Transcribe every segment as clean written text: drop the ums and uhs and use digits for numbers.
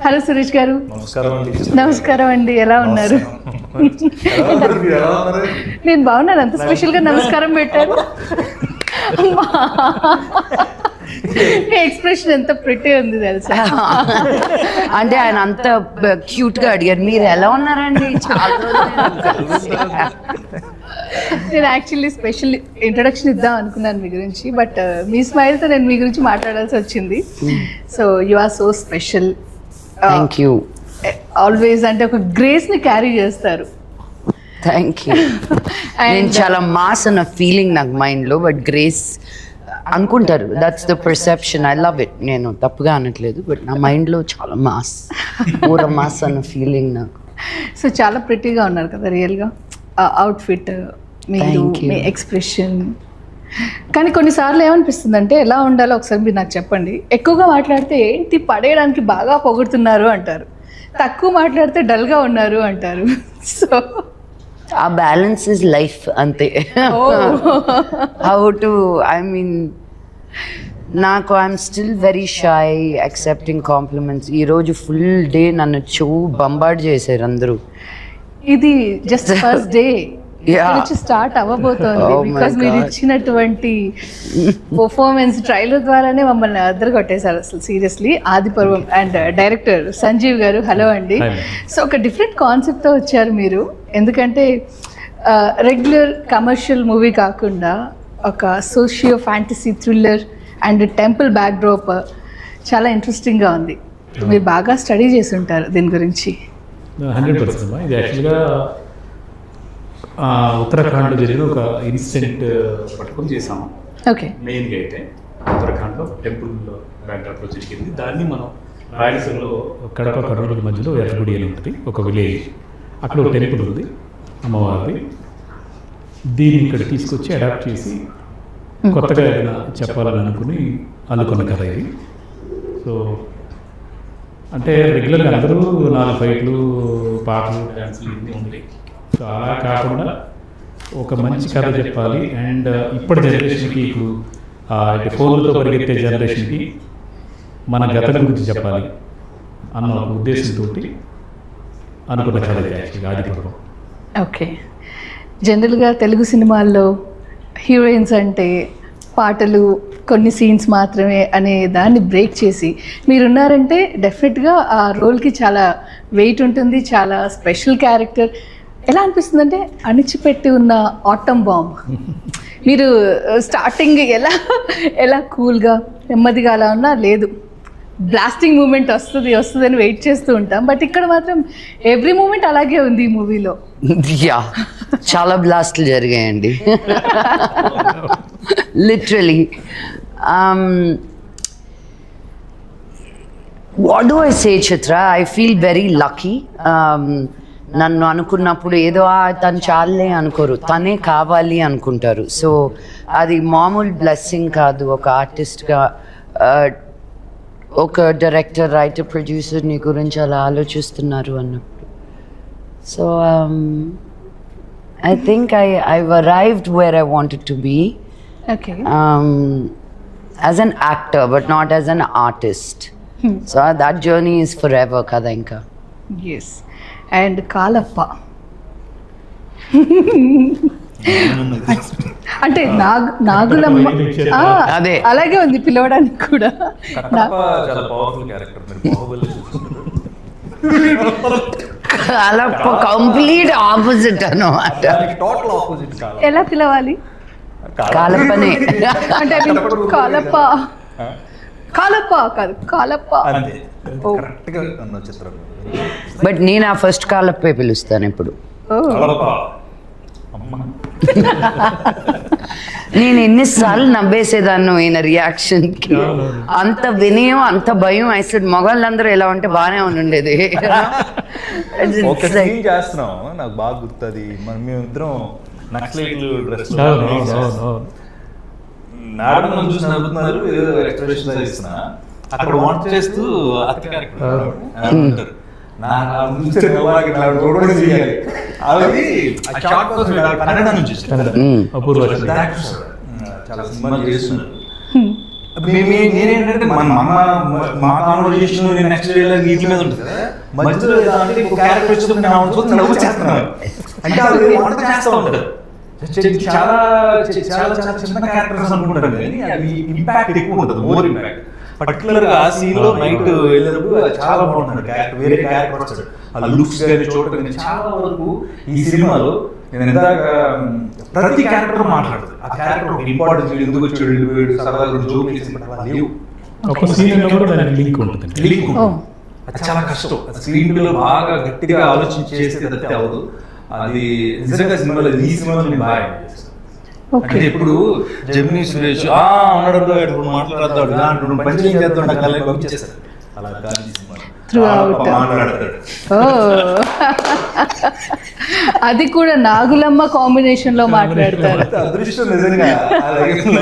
Hello Suresh గారు. నమస్కారం అండి, ఎలా ఉన్నారు? నేను బాగున్నాను. అంత స్పెషల్గా నమస్కారం పెట్టారు. ఎక్స్ప్రెషన్ ఎంత ప్రిటీ ఉంది తెలుసా. అంటే ఆయన అంత క్యూట్ గా అడిగారు, మీరు ఎలా ఉన్నారండి? నేను యాక్చువల్లీ స్పెషల్ ఇంట్రడక్షన్ ఇద్దాం అనుకున్నాను మీ గురించి, బట్ మీ స్మైల్తో నేను మీ గురించి మాట్లాడాల్సి వచ్చింది. So you are so special. Thank you. Always అంటే ఒక గ్రేస్ ని క్యారీ చేస్తారు. Thank you. నేను చాలా మాస్ అన్న ఫీలింగ్ నాకు మైండ్ లో, బట్ గ్రేస్ అనుకుంటారు. That's the perception. I love it. నేను తప్పుగా అనట్లేదు, బట్ నా మైండ్ లో చాలా మాస్, పూర మాస్ అన్న ఫీలింగ్ నాకు. సో చాలా ప్రిటీగా ఉన్నారు కదా రియల్గా. అవుట్ఫిట్, మీరు, మీ ఎక్స్ప్రెషన్. కానీ కొన్నిసార్లు ఏమనిపిస్తుంది అంటే ఎలా ఉండాలో ఒకసారి మీరు నాకు చెప్పండి. ఎక్కువగా మాట్లాడితే ఏంటి పడేయడానికి బాగా పొగుడుతున్నారు అంటారు, తక్కువ మాట్లాడితే డల్గా ఉన్నారు అంటారు. సో ఆ బ్యాలెన్స్ ఇస్ లైఫ్ అంతే. హౌ టు, ఐ మీన్ నాకు I'm still very shy accepting compliments. ఈరోజు ఫుల్ డే నన్ను బంబార్డ్ చేశారు అందరూ. ఇది జస్ట్ ఫస్ట్ డే నుంచి స్టార్ట్ అవ్వబోతోంది. బికాస్ మీరు ఇచ్చినటువంటి పర్ఫార్మెన్స్ ట్రైలర్ ద్వారానే మమ్మల్ని అద్దరు కొట్టేశారు అసలు సీరియస్లీ. ఆది పర్వం అండ్ డైరెక్టర్ సంజీవ్ గారు, హలో అండి. సో ఒక డిఫరెంట్ కాన్సెప్ట్తో వచ్చారు మీరు. ఎందుకంటే రెగ్యులర్ కమర్షియల్ మూవీ కాకుండా ఒక socio fantasy thriller and temple backdrop చాలా ఇంట్రెస్టింగ్గా ఉంది. మీరు బాగా స్టడీ చేసి ఉంటారు దీని గురించి. 100%. ఇది యాక్చువల్గా ఉత్తరాఖండ్లో జరిగిన ఒక ఇన్సిడెంట్ పట్టుకొని చేసాము. ఓకే. మెయిన్గా అయితే ఉత్తరాఖండ్లో టెంపుల్ బ్యాక్డ్రాప్లో జరిగింది. దాన్ని మనం రాయలసీమలో కడప కర్నూలు మధ్యలో ఎర్రగుడి అని ఉంటుంది, ఒక విలేజ్. అక్కడ ఒక టెంపుల్ ఉంది అమ్మవారిది. దీన్ని ఇక్కడ తీసుకొచ్చి అడాప్ట్ చేసి కొత్తగా ఏదైనా చెప్పాలని అనుకుని అల్లుకున్న కథ ఇది. సో అంటే రెగ్యులర్గా అందరూ 4 ఫైట్లు, పాటలు, డ్యాన్సులు ఇవన్నీ ఉంటాయి. సో అలా కాకుండా ఒక మంచి కథ చెప్పాలి. అండ్ ఇప్పటి జనరేషన్కి, ఇప్పుడు ఫోన్లతో పరిగెత్తే జనరేషన్కి మన గతం గురించి చెప్పాలి అన్న ఒక ఉద్దేశంతో అనుకున్న కథ యాక్చువల్గా ఆదిపర్వం. ఓకే. జనరల్గా తెలుగు సినిమాల్లో హీరోయిన్స్ అంటే పాటలు, కొన్ని సీన్స్ మాత్రమే అనే దాన్ని బ్రేక్ చేసి మీరున్నారంటే డెఫినెట్గా ఆ రోల్కి చాలా వెయిట్ ఉంటుంది, చాలా స్పెషల్ క్యారెక్టర్. ఎలా అనిపిస్తుందంటే అణిచిపెట్టి ఉన్న ఆటమ్ బాంబ్ మీరు స్టార్టింగ్ ఎలా కూల్గా నెమ్మదిగా అలా ఉన్నా లేదు, బ్లాస్టింగ్ మూమెంట్ వస్తుందని వెయిట్ చేస్తూ ఉంటాం. బట్ ఇక్కడ మాత్రం ఎవ్రీ మూమెంట్ అలాగే ఉంది ఈ మూవీలో. యా, చాలా బ్లాస్ట్లు జరిగాయండి literally. What do I say Chitra, I feel very lucky. నన్ను అనుకున్నప్పుడు ఏదో తను చాలే అనుకోరు, తనే కావాలి అనుకుంటారు. సో అది మామూలు బ్లెస్సింగ్ కాదు. ఒక ఆర్టిస్ట్గా, ఒక డైరెక్టర్, రైటర్, ప్రొడ్యూసర్ నీ గురించి అలా ఆలోచిస్తున్నారు అన్నప్పుడు. So I think I've arrived where I wanted to be. Okay. As an actor, but not as an artist. So that journey is forever, kada inka. Yes. And Kalappa. అంటే నాగులమ్మ అదే అలాగే ఉంది పిలవడానికి కూడా. కాలప్ప కంప్లీట్ ఆపోజిట్ అన్నమాట. ఎలా పిలవాలి? కాలప్పనే అంటే కాలప్ప కాదు, కాలప్ప. బట్ నేను ఆ ఫస్ట్ కాలప్పే పిలుస్తాను ఇప్పుడు. నేను ఎన్నిసార్లు నవ్వేసేదాన్ని ఈయన రియాక్షన్కి. అంత వినయం, అంత భయం. అసలు మగవాళ్ళందరూ ఎలా ఉంటే బాగానే ఉండేది. చేస్తున్నాం నాకు బాగా గుర్తుంది. మేమిద్దరం నక్సలైట్లు డ్రెస్ నాడమని చూసి నవ్వుతున్నారు, ఏదో ఎక్స్ప్రెషన్ ఇస్తున్నా. అక్కడ వంట చేస్తూ అత్త క్యారెక్టర్ చాలా సినిమాలు చేస్తున్నారు. నేనేంటంటే మా కాన్వర్జేషన్ నెక్స్ట్ వీటి మీద ఉంటుంది కదా, మధ్యలో అంటే ఇంకో క్యారెక్టర్ వచ్చినప్పుడు నేను చూసి నవ్వు చేస్తున్నాను అంటే అది వంట చేస్తూ ఉంటారు. చాలా చాలా చాలా చిన్న క్యారెక్టర్స్ అనుకుంటారు కానీ అవి ఇంపాక్ట్ ఎక్కువ ఉంటుంది, మోర్ ఇంపాక్ట్. పర్టికులర్ గా ఆ సీన్ లో నైట్ వెళ్ళినప్పుడు చాలా బాగుంటుంది క్యారెక్టర్, వేరే క్యారెక్టర్ వస్తాడు, ఆ లుక్స్ కానీ చూడటం కానీ చాలా వరకు ఈ సినిమాలో నేను ఇందాక ప్రతి క్యారెక్టర్ మాట్లాడుతుంది. ఆ క్యారెక్టర్ ఇంపార్టెన్స్ ఎందుకు వచ్చాడు, సరదాగా జోక్ లేవు. ఒక సీన్ కూడా దానికి లింక్ ఉంటుంది. లింక్ అది చాలా కష్టం. స్క్రీన్ లో బాగా గట్టిగా ఆలోచించి చేస్తే తప్పితే అవ్వదు. అది నిజంగా సినిమాలో ఈ సినిమాలో నేను బాగా ఎంజాయ్ చేస్తాను. అంటే ఇప్పుడు జెమినీ సురేష్ ఉన్నాడు మాట్లాడతాడు పంచం చేస్తాడు కళ్ళకి పంపించేస్తాడు, అలా కానీ మాట్లాడతాడు. అది కూడా నాగులమ్మ కాంబినేషన్ లో మాట్లాడతారు. అదృష్టం నిజంగా.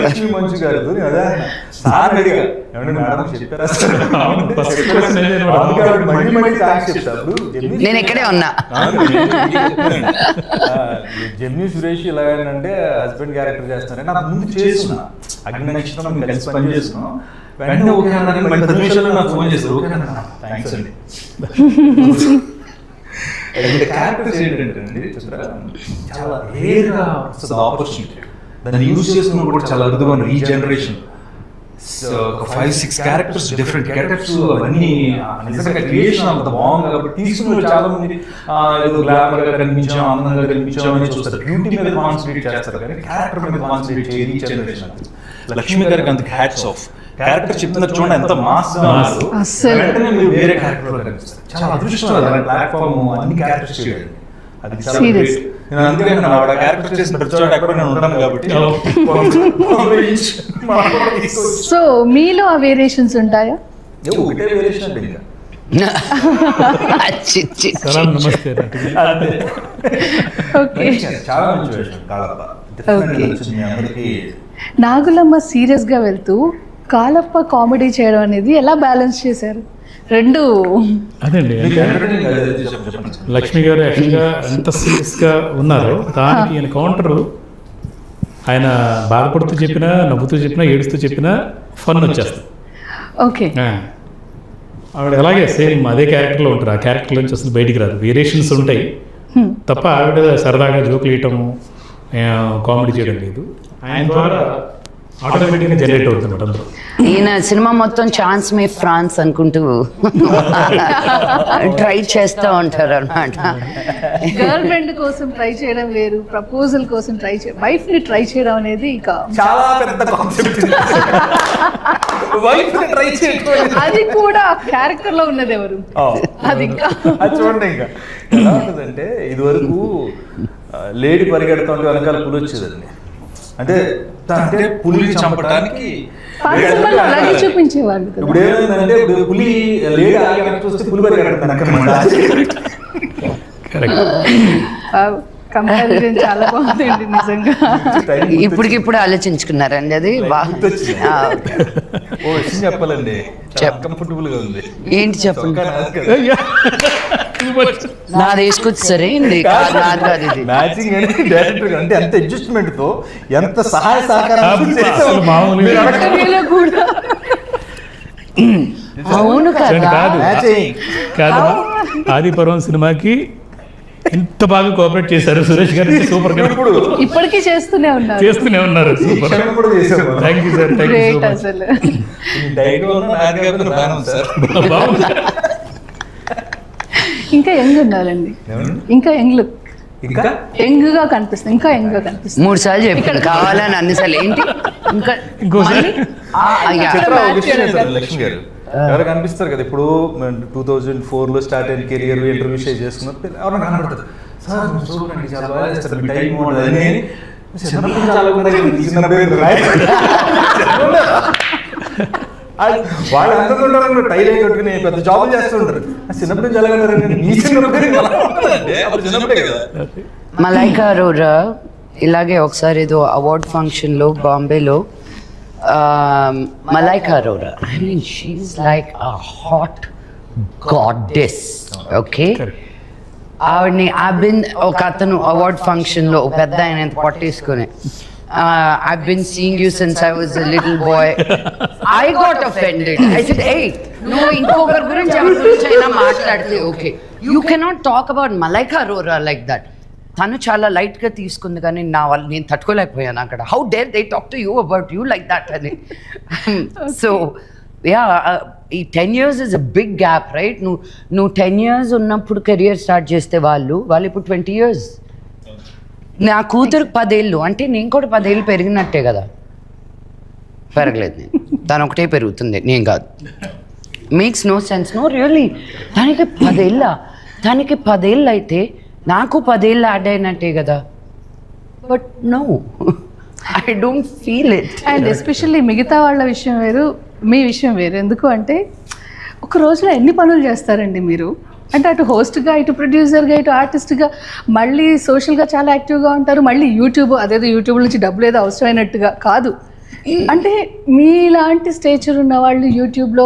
లక్ష్మీ మంచు గారు అదే సార్ అడిగా మేడం చెప్పారా నేను ఇక్కడే ఉన్నా. జెమినీ సురేష్ ఇలాగంటే హస్బెండ్ క్యారెక్టర్ చేస్తారని నాకు ముందు చేస్తున్నా, అగ్ని నక్షత్రం కలిసి పని చేస్తున్నాం. వెంటనే ఓకే అన్నారని 10 నిమిషాల్లో నాకు ఫోన్ చేస్తారు, ఓకే అన్న థ్యాంక్స్ అండి. క్యారెక్టర్స్ ఏంటంటే చాలా రేర్గా వస్తుంది ఆపర్చునిటీ, దాన్ని యూజ్ చేసుకున్నప్పుడు కూడా చాలా అరుదుగా ఉంది. ఈ జనరేషన్ ఒక 5-6 క్యారెక్టర్స్ డిఫరెంట్ క్యారెక్టర్స్ అవన్నీ నిజంగా క్రియేషన్ అంత బాగుంది కాబట్టి తీసుకున్న చాలా మంది ఏదో గ్లామర్ గా కనిపించాం, అందంగా కనిపించాం అని చూస్తారు, బ్యూటీ మీద కాన్సన్ట్రేట్ చేస్తారు కానీ క్యారెక్టర్ మీద కాన్సన్ట్రేట్ చేయదు ఈ జనరేషన్. లక్ష్మి గారికి అంత హ్యాట్స్ ఆఫ్. క్యారెక్టర్ చెప్తున్నారు చూడండి ఎంత మాస్ గా ఉన్నారు, వెంటనే మీరు వేరే క్యారెక్టర్ లో కనిపిస్తారు. చాలా అదృష్టం ప్లాట్ఫామ్ అన్ని క్యారెక్టర్స్ చేయాలి, అది చాలా గ్రేట్. నేను అందుకే ఆవిడ క్యారెక్టర్ చేసిన ప్రతి చోట ఎక్కడ నేను ఉంటాను కాబట్టి. సో మీలో ఆ వేరియేషన్స్ ఉంటాయా? ఒకటే వేరియేషన్ అంటే ఇంకా నమస్తే. ఓకే, చాలా మంచి వేరియేషన్ కాళప్ప. అందరికీ నాగులమ్మ సీరియస్ గా వెళ్తూ కాళప్ప కామెడీ చేయడం అనేది ఎలా బ్యాలెన్స్ చేశారు రెండు? అదండి, లక్ష్మి గారు యాక్చువల్గా ఎంత సీరియస్గా ఉన్నారో దానికి ఈయన కౌంటరు, ఆయన బాధపడుతూ చెప్పినా, నవ్వుతూ చెప్పినా, ఏడుస్తూ చెప్పినా ఫన్ వచ్చేస్తుంది. ఓకే, ఆవిడ అలాగే సేమ్ అదే క్యారెక్టర్లో ఉంటారు, ఆ క్యారెక్టర్ నుంచి అసలు బయటికి రాదు. వేరియేషన్స్ ఉంటాయి తప్ప ఆవిడ సరదాగా జోకులు వేయటము, కామెడీ చేయడం లేదు. ఆయన ద్వారా ఆటోమేటిక్గా జనరేట్ అవుతుంది అందరూ. ఈయన సినిమా మొత్తం ఛాన్స్ మే ఫ్రాన్స్ అనుకుంటూ ట్రై చేస్తూ ఉంటారు అన్నమాట. గర్ల్ ఫ్రెండ్ కోసం ట్రై చేయడం వేరు, ప్రపోజల్ కోసం ట్రై చేయడం, వైఫ్ ని ట్రై చేయడం అనేది ఇక చాలా పెద్ద కాన్సెప్ట్. వైఫ్ ని ట్రై చేయడం అది కూడా క్యారెక్టర్ లో ఉన్నది ఎవరు, అది ఇంకా అది చూడండి. ఇంకా ఎలా ఉంటుందంటే ఇది వరకు లేడీ పరిగెడుతూ ఉంటే వెనకాల పులి వచ్చేదండి, అంటే అంటే పులిని చంపడానికి అలాగే చూపించేవాళ్ళు. ఇప్పుడు ఏమైందంటే ఇప్పుడు పులి లేడీ ఆగి వెనక్కి చూస్తే పులి పరిగెడుతుంది. కంపారిజన్ చాలా బాగుందండి నిజంగా. ఇప్పటికిప్పుడు ఆలోచించుకున్నారండి అది బాగా. ఓ విషయం చెప్పాలండి, కంఫర్టబుల్ గా ఉంది. ఏంటి చెప్పండి? నాది వేసుకొచ్చి సరే మ్యాచింగ్ డైరెక్టర్ అంటే ఎంత అడ్జస్ట్మెంట్ తో ఎంత సహాయ సహకారం. అవును కాదు, ఆదిపర్వం సినిమాకి ఎంత బాగా కోఆపరేట్ చేశారు సురేష్ గారు, సూపర్ గా ఇప్పటికీ చేస్తూనే ఉన్నారు. Super, thank you sir, thank you so much. అసలు ఇంకా యంగ్ ఉన్నారండి, ఇంకా యంగ్ లుక్, యంగ్ గా కనిపిస్తుంది, ఇంకా యంగ్ గా కనిపిస్తుంది. 3 సార్లు చెప్పాను కావాలని, అన్నిసార్లు ఏంటి ఇంకా ఇంకోసారి లక్ష్మి గారు ఎవరు కనిపిస్తారు కదా. ఇప్పుడు 2004లో స్టార్ట్ అయిన కెరియర్ ఇంటర్వ్యూ షేర్ చేసుకున్నారు, ఎవరైనా కనబడతారు, సార్ చూడండి చాలా బాగా చేస్తారు, మీ టైం ఉండదు. వాళ్ళు అందరూ ఉంటారు టైల్ కట్టుకుని పెద్ద జాబులు చేస్తుంటారు. చిన్నప్పుడు నుంచి ఎలాగంటే మలైకా అరోరా ఇలాగే ఒకసారి ఏదో అవార్డ్ ఫంక్షన్లో బాంబేలో Malaika Arora, I mean she is like a hot goddess. Okay, ఆవిడని ఒక అతను అవార్డ్ ఫంక్షన్లో ఒక పెద్ద ఆయన పట్టేసుకుని I've been seeing you since I was a little boy. I got offended. I said, hey, no, ఇంకొకరి గురించి ఎవరి గురించి అయినా మాట్లాడితే okay. You cannot talk about Malaika Arora like that. తను చాలా లైట్గా తీసుకుంది కానీ నేను తట్టుకోలేకపోయాను అక్కడ. How dare they talk to you about you like that అని. సో యా, ఈ 10 years is a big gap, right? నువ్వు 10 years ఉన్నప్పుడు కెరియర్ స్టార్ట్ చేస్తే వాళ్ళు ఇప్పుడు 20 years. నా కూతురు 10 ఏళ్ళు అంటే నేను కూడా 10 ఏళ్ళు పెరిగినట్టే కదా. పెరగలేదు నేను, తను ఒకటే పెరుగుతుంది, నేను కాదు. Makes no sense. No really. దానికి 10 ఏళ్ళు అయితే నాకు 10 ఏళ్ళు యాడ్ అయినట్టే కదా. But no, I don't feel it. And especially మిగతా వాళ్ళ విషయం వేరు, మీ విషయం వేరు. ఎందుకు అంటే ఒక రోజులో ఎన్ని పనులు చేస్తారండి మీరు? అంటే అటు హోస్ట్గా, ఇటు ప్రొడ్యూసర్గా, ఇటు ఆర్టిస్ట్గా, మళ్ళీ సోషల్గా చాలా యాక్టివ్గా ఉంటారు. మళ్ళీ యూట్యూబ్, అదేదో యూట్యూబ్ నుంచి డబ్బులు ఏదో అవసరమైనట్టుగా కాదు. అంటే మీలాంటి స్టేచర్ ఉన్న వాళ్ళు యూట్యూబ్లో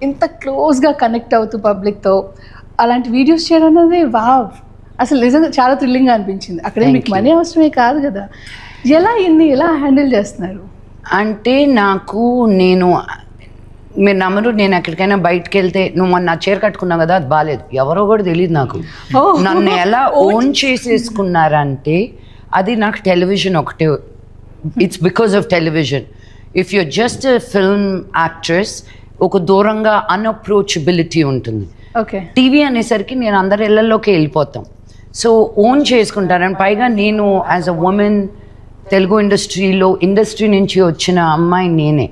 ఇంత క్లోజ్గా కనెక్ట్ అవుతూ పబ్లిక్తో అలాంటి వీడియోస్ చేయడం అనేది వావ్, అసలు నిజంగా చాలా థ్రిల్లింగ్గా అనిపించింది. అక్కడే మీకు మనీ అవసరమే కాదు కదా. ఎలా హ్యాండిల్ చేస్తున్నారు? అంటే మీరు నమ్మరు, నేను ఎక్కడికైనా బయటకు వెళ్తే నువ్వు మొన్న చీర కట్టుకున్నావు కదా, అది బాగాలేదు, ఎవరో కూడా తెలియదు నాకు. నన్ను ఎలా ఓన్ చేసేసుకున్నారంటే అది నాకు టెలివిజన్ ఒకటే. It's because of television. If you're just film actress, ఒక దూరంగా అన్అప్రోచబిలిటీ ఉంటుంది. ఓకే. టీవీ అనేసరికి నేను అందరి ఇళ్లలోకి వెళ్ళిపోతాం. సో ఓన్ చేసుకుంటాను. అండ్ పైగా నేను as a women Telugu industry నుంచి వచ్చిన అమ్మాయి నేనే.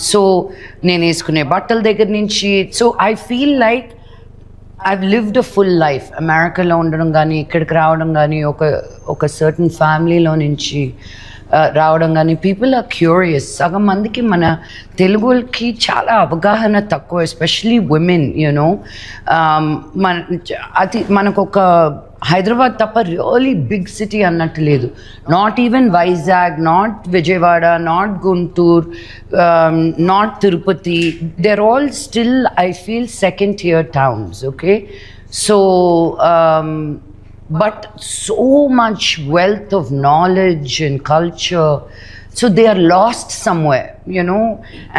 సో నేను వేసుకునే బట్టల దగ్గర నుంచి, so I feel like I've lived a full life. అమెరికాలో ఉండడం కానీ, ఇక్కడికి రావడం కానీ, ఒక సర్టన్ ఫ్యామిలీలో నుంచి రావడం కానీ, పీపుల్ ఆర్ క్యూరియస్. సగం మందికి మన తెలుగుకి చాలా అవగాహన తక్కువ, ఎస్పెషలీ ఉమెన్. యూనో, మనకు ఒక హైదరాబాద్ తప్ప రియలీ బిగ్ సిటీ అన్నట్టు లేదు. Not even Vizag, not Vijayawada, not Guntur, not Tirupati. They are all still I feel second tier towns. Okay, so but so much wealth of knowledge and culture, so they are lost somewhere, you know.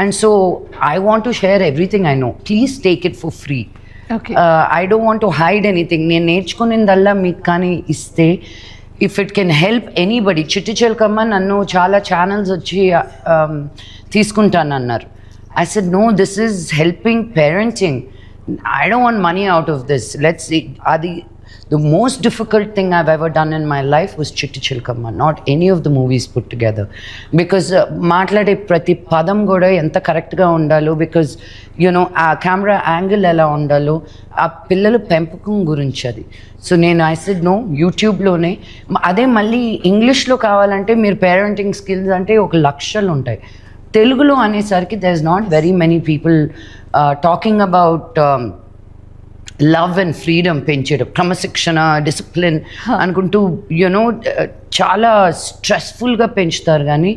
And so I want to share everything I know. Please take it for free. Okay. I don't want to hide anything. నేను నేర్చుకునేదల్లా మీకు కానీ ఇస్తే, if it can help anybody. చిట్టి చిలకమ్మ నన్ను చాలా channels వచ్చి తీసుకుంటానన్నారు. I said, no, this is helping parenting. I don't want money out of this. Let's see. The most difficult thing I've ever done in my life was Chitti Chilkamma, not any of the movies put together. Because మాట్లాడే ప్రతి పదం కూడా ఎంత కరెక్ట్గా ఉండాలో, because you know ఆ camera angle ఎలా ఉండాలో, ఆ పిల్లల పెంపకం గురించి అది. సో ఐ సెడ్ నో, యూట్యూబ్లోనే. అదే మళ్ళీ ఇంగ్లీష్లో కావాలంటే మీరు పేరెంటింగ్ స్కిల్స్ అంటే 1,00,000 ఉంటాయి. తెలుగులో అనేసరికి there is not very many people talking about love and freedom పెంచడం, క్రమశిక్షణ, డిసిప్లిన్ అనుకుంటూ యూనో చాలా స్ట్రెస్ఫుల్గా పెంచుతారు. కానీ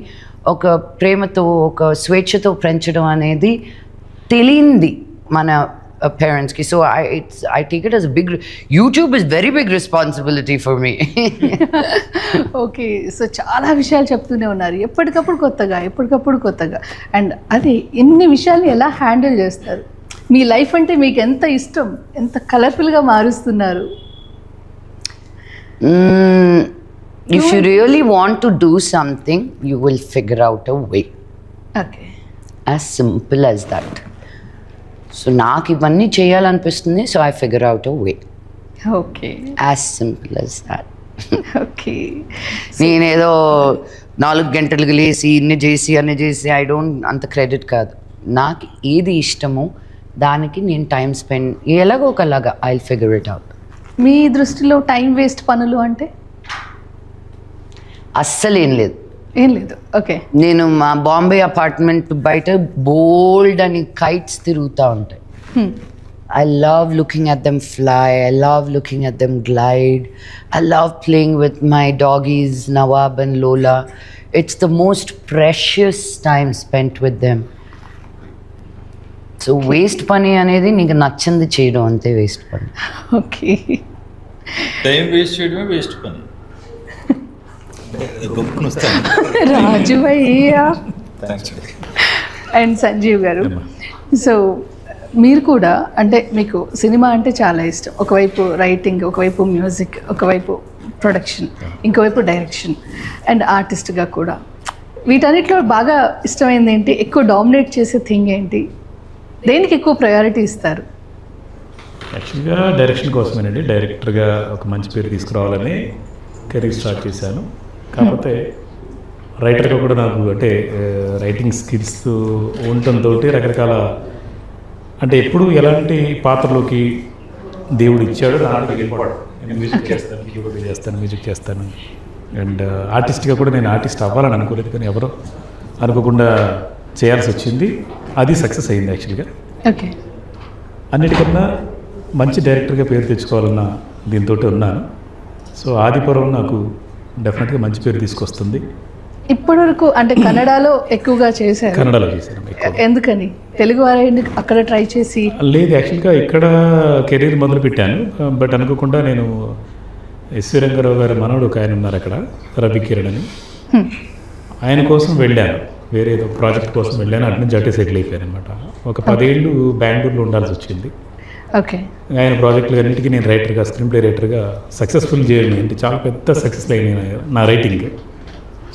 ఒక ప్రేమతో, ఒక స్వేచ్ఛతో పెంచడం అనేది తెలియంది మన పేరెంట్స్కి. So I take it as a big, YouTube is very big responsibility for me. Okay. So చాలా విషయాలు చెప్తూనే ఉన్నారు, ఎప్పటికప్పుడు కొత్తగా. అండ్ అది ఇన్ని విషయాలు ఎలా హ్యాండిల్ చేస్తారు? మీ లైఫ్ అంటే మీకు ఎంత ఇష్టం, ఎంత కలర్ఫుల్గా మారుస్తున్నారు? If you really want to do something, you will figure out a way. Okay. As simple as that. So నాకు ఇవన్నీ చేయాలనిపిస్తుంది, so I figure out a way. Okay. As simple as that. Okay. నేనేదో 4 గంటలకు లేసి ఇన్ని చేసి I don't, అంత credit కాదు. నాకు ఏది ఇష్టమో దానికి నేను టైం స్పెండ్ ఎలాగో ఒకలాగా I will figure it out. మీ దృష్టిలో టైం వేస్ట్ పనులు అంటే? అస్సలు ఏం లేదు. ఓకే. నేను మా బాంబే అపార్ట్మెంట్ బయట బోల్డ్ అని కైట్స్ తిరుగుతూ ఉంటాయి. I love looking at them fly. I love looking at them glide. I love playing with my doggies, Nawab and Lola. It's the most precious time spent with them. So waste పని అనేది నీకు నచ్చింది చేయడం అంతే waste పని. Okay. Time waste చేయడమే waste పని. గొప్పను వస్తాను. రాజు అయ్యా థ్యాంక్స్. అండ్ సంజీవ్ గారు, సో మీరు కూడా అంటే మీకు సినిమా అంటే చాలా ఇష్టం. ఒకవైపు రైటింగ్, ఒకవైపు మ్యూజిక్, ఒకవైపు ప్రొడక్షన్, ఇంకోవైపు డైరెక్షన్ అండ్ ఆర్టిస్ట్గా కూడా. వీటన్నిటిలో బాగా ఇష్టమైంది ఏంటి? ఎక్కువ డామినేట్ చేసే థింగ్ ఏంటి? దేనికి ఎక్కువ ప్రయారిటీ ఇస్తారు? యాక్చువల్గా డైరెక్షన్ కోసమేనండి. డైరెక్టర్గా ఒక మంచి పేరు తీసుకురావాలని కెరీర్ స్టార్ట్ చేశాను. కాకపోతే రైటర్గా కూడా నాకు అంటే రైటింగ్ స్కిల్స్ ఉండటంతో రకరకాల అంటే ఎప్పుడు ఎలాంటి పాత్రలోకి దేవుడు ఇచ్చాడో దాంట్లో వెళ్ళిపోవడం. నేను మ్యూజిక్ చేస్తాను, కీబోర్డ్ చేస్తాను, మ్యూజిక్ చేస్తాను. అండ్ ఆర్టిస్ట్గా కూడా నేను ఆర్టిస్ట్ అవ్వాలని అనుకోలేదు, కానీ ఎవరో అనుకోకుండా చేయాల్సి వచ్చింది. అది సక్సెస్ అయింది యాక్చువల్గా. ఓకే. అన్నిటికన్నా మంచి డైరెక్టర్గా పేరు తెచ్చుకోవాలన్న దీంతో ఉన్నాను. సో ఆదిపురం నాకు డెఫినెట్గా మంచి పేరు తీసుకొస్తుంది. ఇప్పటివరకు అంటే కన్నడలో ఎక్కువగా చేశారు. కన్నడలో చేశాను ఎక్కువ. ఎందుకని తెలుగు వారిని అక్కడ ట్రై చేసి? లేదు, యాక్చువల్గా ఇక్కడ కెరీర్ మొదలు పెట్టాను. బట్ అనుకోకుండా నేను ఎస్వి రంగారావు గారి మనవడు ఒక ఆయన ఉన్నారు అక్కడ, రవి కిరణ్ అని. ఆయన కోసం వెళ్ళాను, వేరే ఏదో ప్రాజెక్ట్ కోసం వెళ్ళాను. అటు నుంచి అటే సెటిల్ అయిపోయాను అనమాట. ఒక 10 ఏళ్ళు బెంగళూరులో ఉండాల్సి వచ్చింది. ఓకే. ఆయన ప్రాజెక్టులు అన్నిటికీ నేను రైటర్గా, స్క్రీన్ ప్లే రైటర్గా సక్సెస్ఫుల్ చేయను అంటే చాలా పెద్ద సక్సెస్ అయినాయి నా రైటింగ్.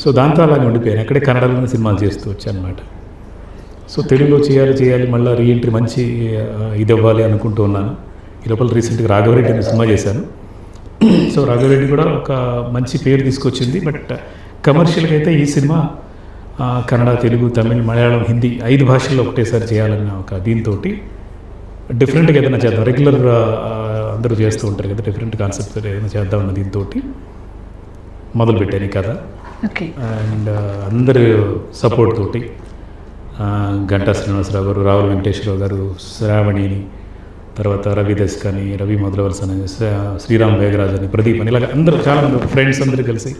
సో దాంతో అలాగే ఉండిపోయాను. అక్కడే కన్నడలోనే సినిమాలు చేస్తూ వచ్చాను అనమాట. సో తెలుగులో చేయాలి మళ్ళీ రీఎంట్రీ మంచి ఇది అవ్వాలి అనుకుంటూ ఉన్నాను. ఈ లోపల రీసెంట్గా రాఘవరెడ్డి అనే సినిమా చేశాను. సో రాఘవరెడ్డి కూడా ఒక మంచి పేరు తీసుకొచ్చింది. బట్ కమర్షియల్గా అయితే ఈ సినిమా కన్నడ, తెలుగు, తమిళ్, మలయాళం, హిందీ 5 భాషల్లో ఒకటేసారి చేయాలన్న ఒక దీంతో డిఫరెంట్గా ఏదైనా చేద్దాం. రెగ్యులర్ అందరూ చేస్తూ ఉంటారు కదా, డిఫరెంట్ కాన్సెప్ట్ ఏదైనా చేద్దామన్న దీంతో మొదలుపెట్టాను ఈ కథ. ఓకే. అండ్ అందరి సపోర్ట్ తోటి గంటా శ్రీనివాసరావు గారు, రావుల వెంకటేశ్వరరావు గారు, శ్రావణిని, తర్వాత రవి దస్కాని, రవి మొదలవలస అని, శ్రీరామ్ వేగరాజ్ అని, ప్రదీప్ అని, ఇలాగ అందరూ చాలామంది ఫ్రెండ్స్ అందరూ కలిసి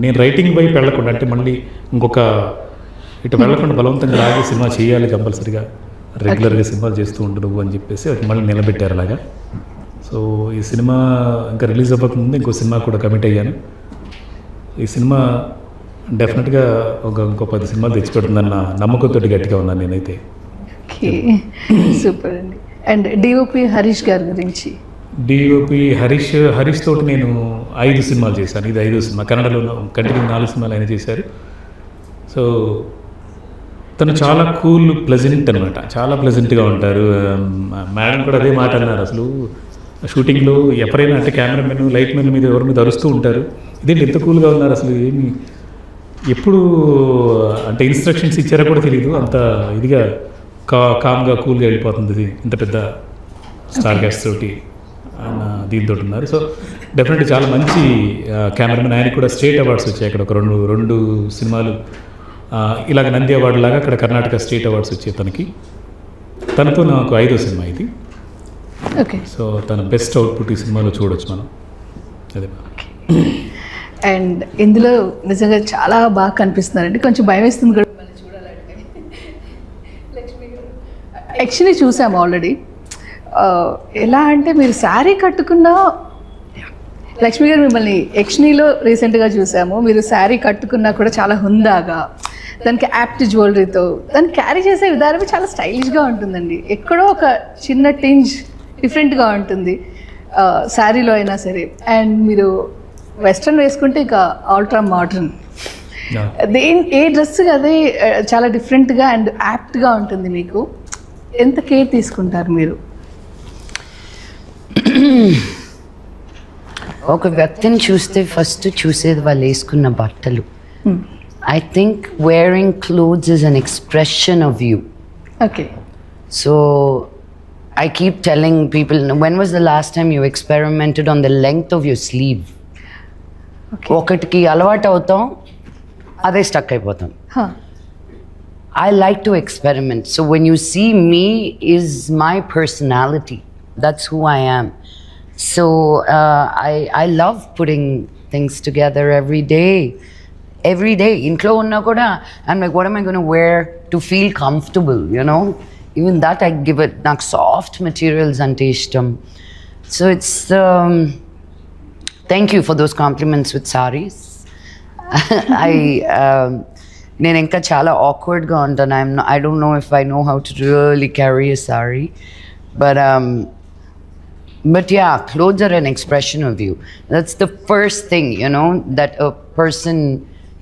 నేను రైటింగ్ వైపు వెళ్లకుండా అంటే మళ్ళీ ఇంకొక ఇటు వెళ్లకుండా బలవంతంగా లాగే సినిమా చేయాలి కంపల్సరీగా, రెగ్యులర్గా సినిమాలు చేస్తూ ఉండరు అని చెప్పేసి అది మళ్ళీ నిలబెట్టారు అలాగా. సో ఈ సినిమా ఇంకా రిలీజ్ అవ్వకముందు ఇంకో సినిమా కూడా కమిట్ అయ్యాను. ఈ సినిమా డెఫినెట్గా ఇంకో 10 సినిమాలు తెచ్చిపెడుతుందన్న నమ్మకంతో గట్టిగా ఉన్నాను నేనైతే. ఓకే, సూపర్ అండి. అండ్ డిఓపి హరీష్ గారి గురించి? డిఓపి హరీష్ తోటి నేను 5 సినిమాలు చేశాను. ఇది 5వ సినిమా. కన్నడలో కంటిన్యూ 4 సినిమాలు ఆయన చేశారు. సో తను చాలా కూల్, ప్లెజెంట్ అనమాట. చాలా ప్లెజెంట్గా ఉంటారు. మేడం కూడా అదే మాట అన్నారు, అసలు షూటింగ్లో ఎవరైనా అంటే కెమెరామెన్, లైట్ మెన్ మీద ఎవరి మీద అరుస్తూ ఉంటారు, ఇదేంటి ఎంత కూల్గా ఉన్నారు, అసలు ఏమి ఎప్పుడు అంటే ఇన్స్ట్రక్షన్స్ ఇచ్చారో కూడా తెలియదు, అంత ఇదిగా కామ్గా కూల్గా వెళ్ళిపోతుంది ఇది ఇంత పెద్ద స్టార్ గ్యాస్ తోటి ఆయన దీంతో ఉన్నారు. సో డెఫినెట్గా చాలా మంచి కెమెరామెన్. ఆయన కూడా స్టేట్ అవార్డ్స్ వచ్చాయి అక్కడ, ఒక రెండు సినిమాలు ఇలాగ నంది అవార్డు లాగా అక్కడ కర్ణాటక స్టేట్ అవార్డ్స్ వచ్చాయి తనకి. తనతో నాకు 5వ సినిమా ఇది. ఓకే. సో తన బెస్ట్ అవుట్పుట్ ఈ సినిమాలో చూడొచ్చు మనం. అదే. అండ్ ఇందులో నిజంగా చాలా బాగా కనిపిస్తున్నారండి. కొంచెం భయం వేస్తుంది కూడా చూడాలంటే. యాక్చువల్లీ చూసాము ఆల్రెడీ. ఎలా అంటే మీరు శారీ కట్టుకున్న లక్ష్మి గారు, మిమ్మల్ని యక్షిణిలో రీసెంట్గా చూసాము. మీరు శారీ కట్టుకున్నా కూడా చాలా హుందాగా, దానికి యాప్ట్ జ్యువెలరీతో దాన్ని క్యారీ చేసే విధానం చాలా స్టైలిష్గా ఉంటుందండి. ఎక్కడో ఒక చిన్న టింజ్ డిఫరెంట్గా ఉంటుంది శారీలో అయినా సరే. అండ్ మీరు వెస్ట్రన్ వేసుకుంటే ఇక అల్ట్రా మోడర్న్. ఏ డ్రెస్ అదే చాలా డిఫరెంట్గా అండ్ యాప్ట్గా ఉంటుంది. మీకు ఎంత కేర్ తీసుకుంటారు మీరు? ఒక వ్యక్తిని చూస్తే ఫస్ట్ చూసేది వాళ్ళు వేసుకున్న బట్టలు. I think wearing clothes is an expression of you. Okay. So I keep telling people, when was the last time you experimented on the length of your sleeve? Okay. ఒకటికి అలవాటు అవుతాం, అదే స్టక్ అయిపోతాం. I like to experiment. So when you see me is my personality. That's who I am. So I love putting things together every day. Every day. Intlo unna kuda I'm like, what am I going to wear to feel comfortable, you know? Even that I give it nak soft materials ante ishtam. So it's thank you for those compliments with sarees. నేను ఇంకా చాలా awkwardగా ఉంటాను. I don't know if I know how to really carry a sari, but yeah, clothes are an expression of you. That's the first thing, you know, that a person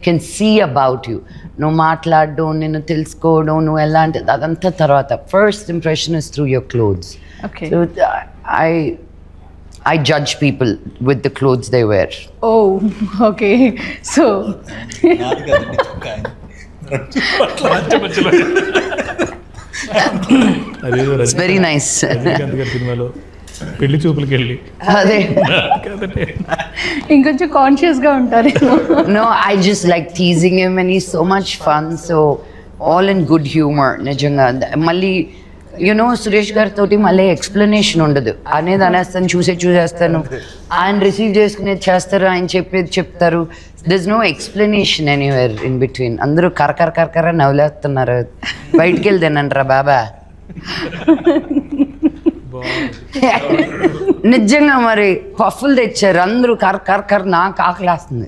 can see about you. No మాట్లాడడం, నిన్ను తెలుసుకోవడం, నువ్వు ఎలాంటి అదంతా తర్వాత. First impression is through your clothes. Okay. So I judge people with the clothes they wear. Oh, okay. So, అదేదో It's very nice. Rajinikanth గారి సినిమాలో పెళ్లి చూపులకి వెళ్ళి అదే. ఇంకొంచెం కాన్షియస్గా ఉంటారేమో. No, I just like teasing him and he's so much fun. So all in good humor. నిజంగా మళ్ళీ సురేష్ గారితో మళ్ళీ ఎక్స్ప్లెనేషన్ ఉండదు. అనేది అనేస్తాను, చూసేస్తాను, ఆయన రిసీవ్ చేసుకునేది చేస్తారు, ఆయన చెప్పేది చెప్తారు. This no explanation anywhere in between. అందరూ కరకర నవ్వులేస్తున్నారు. బయటికి వెళ్ళి తినండిరా బాబా. నిజంగా మరి పఫ్ఫులు తెచ్చారు అందరూ కర నాకు ఆకలేస్తుంది.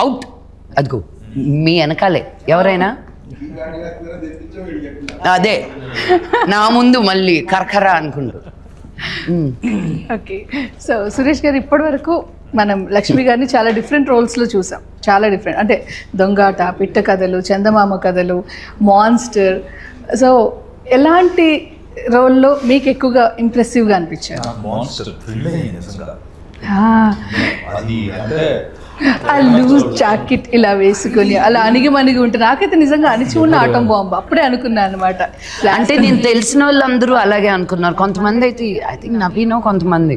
అవుట్. అదిగో మీ వెనకాలే ఎవరైనా అదే నా ముందు మళ్ళీ కరకర అనుకుంటూ. ఓకే. సో సురేష్ గారు, ఇప్పటి వరకు మనం లక్ష్మి గారిని చాలా డిఫరెంట్ రోల్స్లో చూసాం. చాలా డిఫరెంట్, అంటే దొంగాట, పిట్ట కథలు, చందమామ కథలు, మాన్స్టర్. సో ఎలాంటి రోల్లో మీకు ఎక్కువగా ఇంప్రెసివ్గా అనిపించారు? మాన్స్టర్ థ్రిల్ అయ్యింది నిజంగా. అది అంటే ఆ లూజ్ జాకెట్ ఇలా వేసుకొని అలా అణిగి ఉంటే నాకైతే నిజంగా అణిచి ఉన్న ఆటం బాంబు అప్పుడే అనుకున్నాను అనమాట. అంటే నేను తెలిసిన వాళ్ళందరూ అలాగే అనుకున్నారు. కొంతమంది అయితే ఐ థింక్ నవీనో కొంతమంది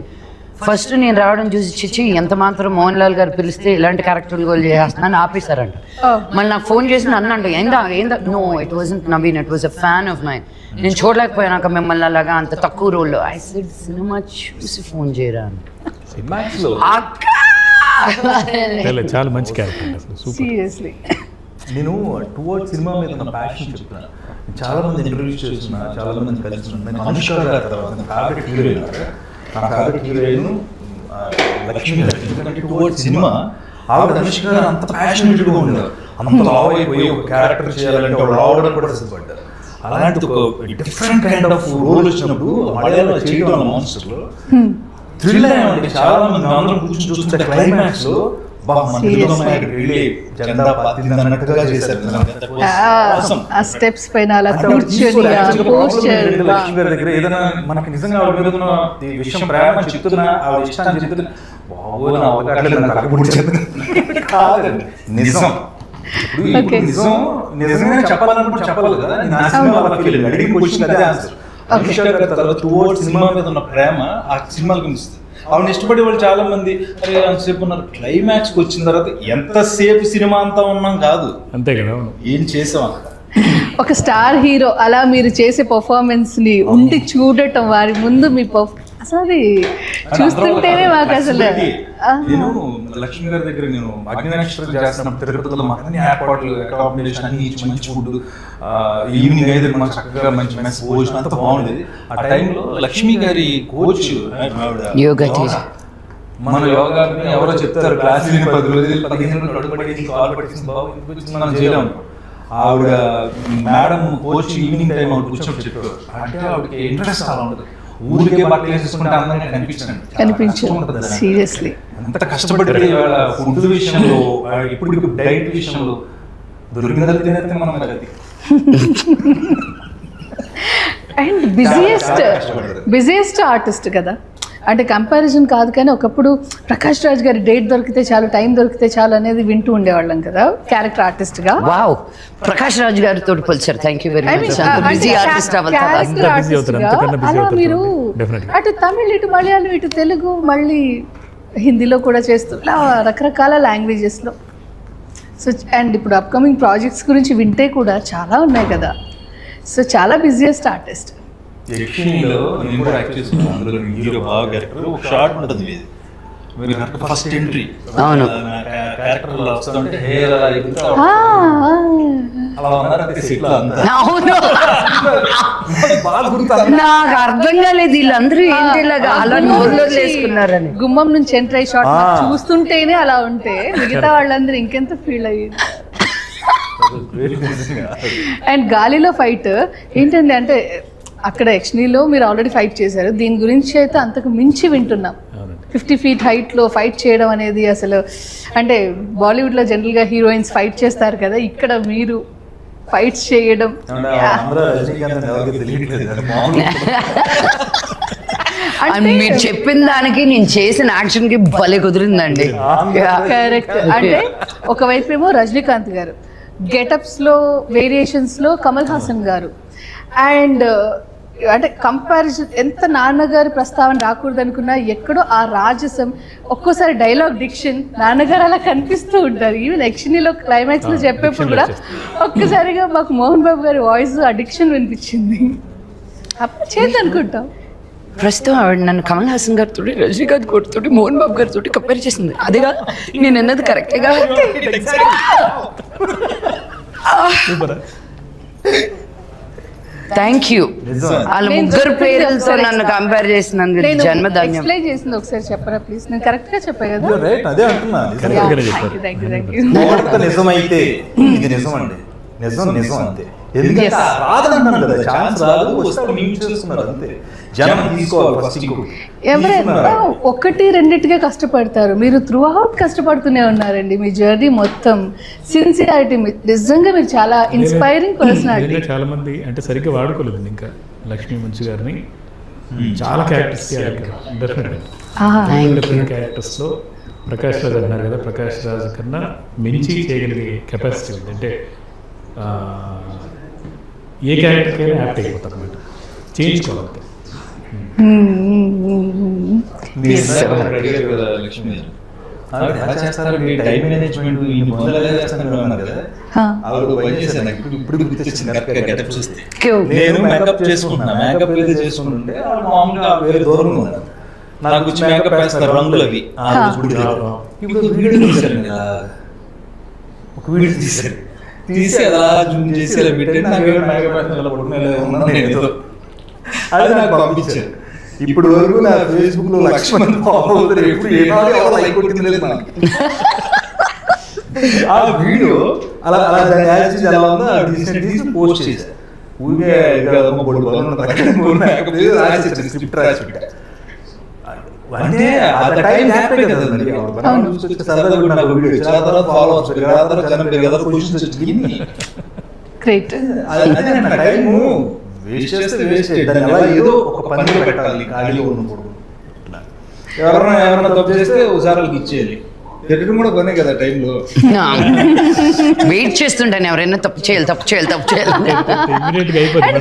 ఫస్ట్ నేను రావడం చూసి చిచ్చి ఎంత మాత్రం మోహన్ లాల్ గారు పిలిస్తే ఇలాంటి క్యారెక్టర్లు గోల్ చేస్తున్నాను ఆపేశారంట. మళ్ళీ నాకు ఫోన్ చేసి నన్ను అంట ఏందా no it wasn't Naveen, it was a fan of mine. నేను చూడలేకపోయాక మిమ్మల్ని అలాగా అంత తక్కువ రోల్లో. ఐ సెడ్ సినిమా చూసి ఫోన్ చేయరా అక్క. చాలా మంచి క్యారెక్టర్ అసలు, సూపర్. సీరియస్లీ నేను టువర్డ్ సినిమా మీద ఉన్న ప్యాషన్ చెప్తున్నాను. చాలా మంది ఇంటర్వ్యూస్ చేస్తున్నా, చాలా మంది కలిసి నేను అనుష్క గారి తర్వాత నా ఫేవరెట్ హీరోయిన్, నా ఫేవరెట్ హీరోయిన్ లక్ష్మి గారు. ఎందుకంటే టువర్డ్ సినిమా ఆవిడ అనుష్క గారు అంత ప్యాషనేట్గా ఉండేవారు. అంత లావ్ అయిపోయి ఒక క్యారెక్టర్ చేయాలంటే ఆవిడ రావడం కూడా సిద్ధపడ్డారు. అలాంటి ఒక డిఫరెంట్ కైండ్ ఆఫ్ రోల్ వచ్చినప్పుడు మలయాళంలో చేయడం మాన్స్టర్లో థ్రిల్ అయ్యామండి. చాలా మంది అందరం కూర్చొని చూస్తుంటే క్లైమాక్స్ లో ఆ స్టెప్స్ పైన అలా దగ్గర ఏదైనా మనకి నిజంగా ఆవిడ మీద ఉన్న విషయం ప్రేమ చెప్తున్నా, ఆవిడ ఇష్టాన్ని చెప్తున్నా, నిజం. ఇప్పుడు నిజంగా చెప్పాలనుకుంటే చెప్పాలి కదా. నేను ఆ సినిమా అడిగిన క్వశ్చన్ అదే ఆన్సర్. అనుష్క గారి తర్వాత టువర్డ్స్ సినిమా మీద ఉన్న ప్రేమ ఆ సినిమాలకు కనిపిస్తుంది. ఆవిడ ఇష్టపడే వాళ్ళు చాలా మంది అరే అంతసేపు ఉన్నారు, క్లైమాక్స్కి వచ్చిన తర్వాత ఎంతసేపు సినిమా అంతా ఉన్నాం కాదు, అంతే కదా, ఏం చేసాం అక్కడ. ఒక స్టార్ హీరో అలా మీరు చేసే పర్ఫార్మెన్స్ ని ఉండి చూడటం, వారి ముందు మీ అసలు చూస్తుంటేనే మాకు అసలు. నేను లక్ష్మి గారి దగ్గర నేను అగ్నినక్షత్రం చేస్తున్నప్పుడు తిరుపతిలో మాకు అన్ని ఏర్పాట్లు, అకామిడేషన్ అన్ని ఇచ్చి మంచి ఫుడ్, ఈవినింగ్ అయితే మాకు చక్కగా మంచి మెస్ భోజనం అంతా బాగుండేది. ఆ టైంలో లక్ష్మి గారి కోచ్ మన యోగా ఎవరో చెప్తారు క్లాస్ 10 రోజులు 15 రోజులు అడుగుపడి కాల్ పట్టింది బాబు మనం చేయలేము. ఆవిడ మేడం కోచ్ ఈవినింగ్ టైం ఆవిడ కూర్చొని చెప్పారు. అంటే ఆవిడకి ఇంట్రెస్ట్ చాలా ఉంటుంది. ఊరికే బట్టలు వేసుకుంటే అందరికీ కనిపించండి. సీరియస్లీ అంత కష్టపడి ఫుడ్ విషయంలో, ఇప్పుడు డైట్ విషయంలో దొరికిన తినేస్తే మనం అది. అండ్ బిజియెస్ట్ ఆర్టిస్ట్ కదా, అంటే కంపారిజన్ కాదు కానీ ఒకప్పుడు ప్రకాష్ రాజ్ గారి డేట్ దొరికితే చాలు, టైం దొరికితే చాలు అనేది వింటూ ఉండేవాళ్ళం కదా క్యారెక్టర్ ఆర్టిస్ట్ గా. వావ్, ప్రకాష్ రాజ్ గారితో పోల్చారు. Thank you very much. Busy artist అలా మీరు అటు తమిళ్, ఇటు మలయాళం, ఇటు తెలుగు, మళ్ళీ హిందీలో కూడా చేస్తూ రకరకాల లాంగ్వేజెస్లో. సో అండ్ ఇప్పుడు అప్కమింగ్ ప్రాజెక్ట్స్ గురించి వింటే కూడా చాలా ఉన్నాయి కదా. సో చాలా బిజియెస్ట్ ఆర్టిస్ట్. యక్షిణిలో నేను కూడా యాక్ట్ చేస్తున్నాను. అందులో హీరో బాగా క్యారెక్టర్ ఒక షార్ట్ ఉంటుంది మీది, మీరు ఫస్ట్ ఎంట్రీ. అవును, క్యారెక్టర్ వస్తుంటే హెయిర్ అలా ఉన్నారంటే సెట్ లో అంతా అవును బాగా గుర్తు నాకు అర్థం కాలేదు వీళ్ళందరూ ఏంటి ఇలాగా అలా నోరులో వేసుకున్నారని. గుమ్మం నుంచి ఎంటర్ అయ్యి షాట్ చూస్తుంటేనే అలా ఉంటే మిగతా వాళ్ళందరూ ఇంకెంత ఫీల్ అయ్యింది. అండ్ గాలిలో ఫైట్ ఏంటండి అంటే అక్కడ యక్షిణిలో మీరు ఆల్రెడీ ఫైట్ చేశారు, దీని గురించి అయితే అంతకు మించి వింటున్నాం. 50 feet హైట్లో ఫైట్ చేయడం అనేది అసలు అంటే బాలీవుడ్లో జనరల్గా హీరోయిన్స్ ఫైట్ చేస్తారు కదా, ఇక్కడ మీరు ఫైట్స్ చేయడం మీరు చెప్పిన దానికి నేను చేసిన యాక్షన్ కి భలే కుదిరిందండి. కరెక్ట్. అంటే ఒకవైపు ఏమో రజనీకాంత్ గారు, గెటప్స్ లో వేరియేషన్స్ లో కమల్ హాసన్ గారు, అండ్ అంటే కంపారిజన్ ఎంత నాన్నగారి ప్రస్తావన రాకూడదు అనుకున్నా ఎక్కడో ఆ రాజసం, ఒక్కోసారి డైలాగ్ డిక్షన్ నాన్నగారు అలా కనిపిస్తూ ఉంటారు. ఈవెన్ యక్షిణిలో క్లైమాక్స్ లో చెప్పేప్పుడు కూడా ఒక్కసారిగా మాకు మోహన్ బాబు గారి వాయిస్ ఆ డిక్షన్ వినిపించింది. అప్పుడు చేద్దనుకుంటాం. ప్రస్తుతం ఆవిడ నన్ను కమల్ హాసన్ గారితో, రజనీకాంత్ గారితో, మోహన్ బాబు గారితో కంపేర్ చేసింది. అదేగా నేను అన్నది కరెక్ట్గా. Thank you. వాళ్ళ ముగ్గురు పేర్లతో నన్ను కంపేర్ చేసినందుకు జన్మధన్యం. ఎక్స్ప్లెయిన్ చేసింది ఒకసారి చెప్పరా ప్లీజ్? నేను కరెక్ట్ గా చెప్పా కదా? అదే అంటున్నా. నిజమైతే ఇది నిజం అండి, నిజం అంతే. ఎందుకంటే రాదంటున్నాను కదా, ఛాన్స్ రాదు, వస్తే మీరు చేస్తున్నారు అంతే. జనం తీసుకోవాలి ఫస్ట్. ఎవరైనా ఒకటి రెండిటిగా కష్టపడతారు, మీరు త్రూ అవుట్ కష్టపడుతూనే ఉన్నారండి. మీ జర్నీ మొత్తం సిన్సియారిటీ, నిజంగా మీరు చాలా ఇన్స్పైరింగ్ పర్సనాలిటీ. చాలా మంది అంటే సరిగ్గా వాడుకోలేదు ఇంకా లక్ష్మీ మంచు గారిని. చాలా క్యారెక్టర్స్ డిఫరెంట్ క్యారెక్టర్స్ లో ప్రకాష్ రాజ్ అన్నారు కదా, ప్రకాష్ రాజ్ కన్నా మించి చేయగలిగే కెపాసిటీ ఉంది. అంటే ఏ క్యారెక్టర్కైనా యాప్ట్ అయిపోతారు అన్నమాట, చేయించుకోవాలి. లక్ష్మి ఎలా చేస్తారు టైం మేనేజ్మెంట్, ఈ మొదలు ఎలా చేస్తాను కదా, ఇప్పుడు గుర్తొచ్చింది గెటప్ చూస్తే. నేను మేకప్ చేసుకుంటున్నా, మేకప్ ఏదో చేసుకుంటుంటే మామూలుగా వేరే దూరంగా ఉన్నాను, నాకు వచ్చి మేకప్ వేస్తారు రంగులు అవి. ఇప్పుడు వీడియో తీశారు, ఒక వీడియో తీశారు, తీసి అలా జూమ్ చేసి ఇలా పెట్టండి, నాకు మేకప్ వేస్తున్నా అది నాకు పంపించారు. ఇప్పుడు వరకు నా ఫేస్బుక్ లో లక్ష్మణ్ ఫాలో అవుతారు, ఎప్పుడు ఏదో లైక్ కొట్టింది లేదు నాకు. ఆ వీడియో అలా ఎలా ఉందో తీసి పోస్ట్ చేశారు. ఊరికే స్క్రిప్ట్ రాసి పెట్టా. అంటే ఆ టైం హ్యాపీ కదండి, సరదాగా నాకు వీడియో చాలా తర్వాత ఫాలో అవుతారు, తర్వాత జనం కదా పొజిషన్స్ వచ్చింది. గ్రేట్. అదే నా టైము వేస్ట్ చేస్తే వేస్ట్, దాన్ని ఎలా ఏదో ఒక పని పెట్టాలి ఖాళీగా ఉన్నప్పుడు. ఎవరైనా తప్పు చేస్తే ఒకసారి ఇచ్చేయాలి, తిట్టడం కూడా పనే కదా టైంలో. వెయిట్ చేస్తుంటాను ఎవరైనా తప్పు చేయాలి.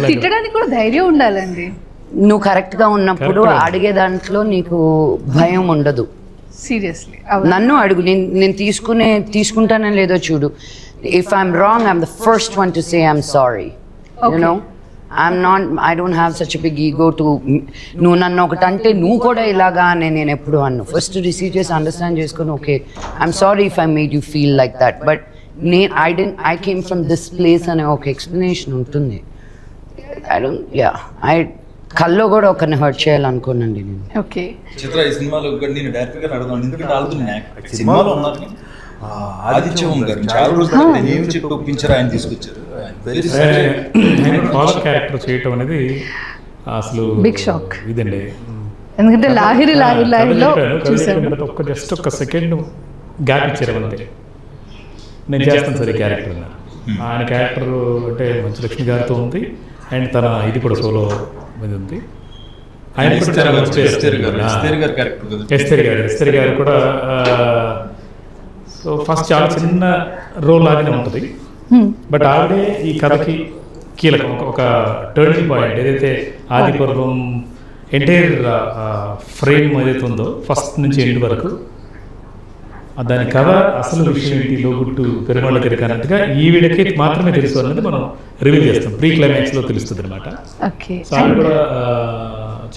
తిట్టడానికి కూడా ధైర్యం ఉండాలండి. నువ్వు కరెక్ట్ గా ఉన్నప్పుడు అడిగే దాంట్లో నీకు భయం ఉండదు. సీరియస్లీ నన్ను అడుగు, నేను తీసుకుంటానని లేదో చూడు. If I'm wrong, I'm the first one to say I'm sorry. You know, I don't have such a big ego to నువ్వు నన్ను ఒకటి అంటే నువ్వు కూడా ఇలాగా అని నేను ఎప్పుడు అన్ను. ఫస్ట్ రిసీవ్ చేసి అండర్స్టాండ్ చేసుకొని okay I'm sorry if I made you feel like that, but I came from this place అనే ఒక ఎక్స్ప్లెనేషన్ ఉంటుంది. కల్లో కూడా ఒకరిని హర్ట్ చేయాలనుకోనండి నేను. ఓకే, చిత్ర ఈ సినిమాలో నేను డైరెక్ట్ గా అడుగుతాను, ఎందుకంటే ఆడుతున్నాను సినిమాలో ఉన్నారు. ఆదిత్యం గారు చాలా రోజులు నేను చెప్పి ఒప్పించారు, ఆయన తీసుకొచ్చారు. క్యారెక్టర్ చేయటం అనేది అసలు బిగ్ షాక్ ఇదండి. ఎందుకంటే లాహిరిలో జస్ట్ ఒక సెకండ్ గ్యాప్ ఇచ్చారు అంతే. నేను చేస్తాను సరే క్యారెక్టర్. ఆయన క్యారెక్టర్ అంటే మంచు లక్ష్మి గారితో ఉంది, అండ్ తన ఇది కూడా సోలో మీద ఉంది. ఆయన ఎస్తేర్ గారు కూడా. సో ఫస్ట్ చాలా చిన్న రోల్ లాగానే ఉంటుంది, బట్ ఆవిడే ఈ కథకి కీలకం, ఒక టర్నింగ్ పాయింట్. ఏదైతే ఆది పర్వం ఎంటైర్ ఫ్రేమ్ ఏదైతే ఉందో ఫస్ట్ నుంచి ఎండ్ వరకు, దాని కథ అసలు విషయం ఏంటి, లోగుట్టు పెరుమాళ్ళ తిరిగి అన్నట్టుగా ఈవిడకి మాత్రమే తెలుసు అన్నది మనం రివీల్ చేస్తాం. ప్రీ క్లైమాక్స్ లో తెలుస్తుంది అనమాట. సో ఆవిడ కూడా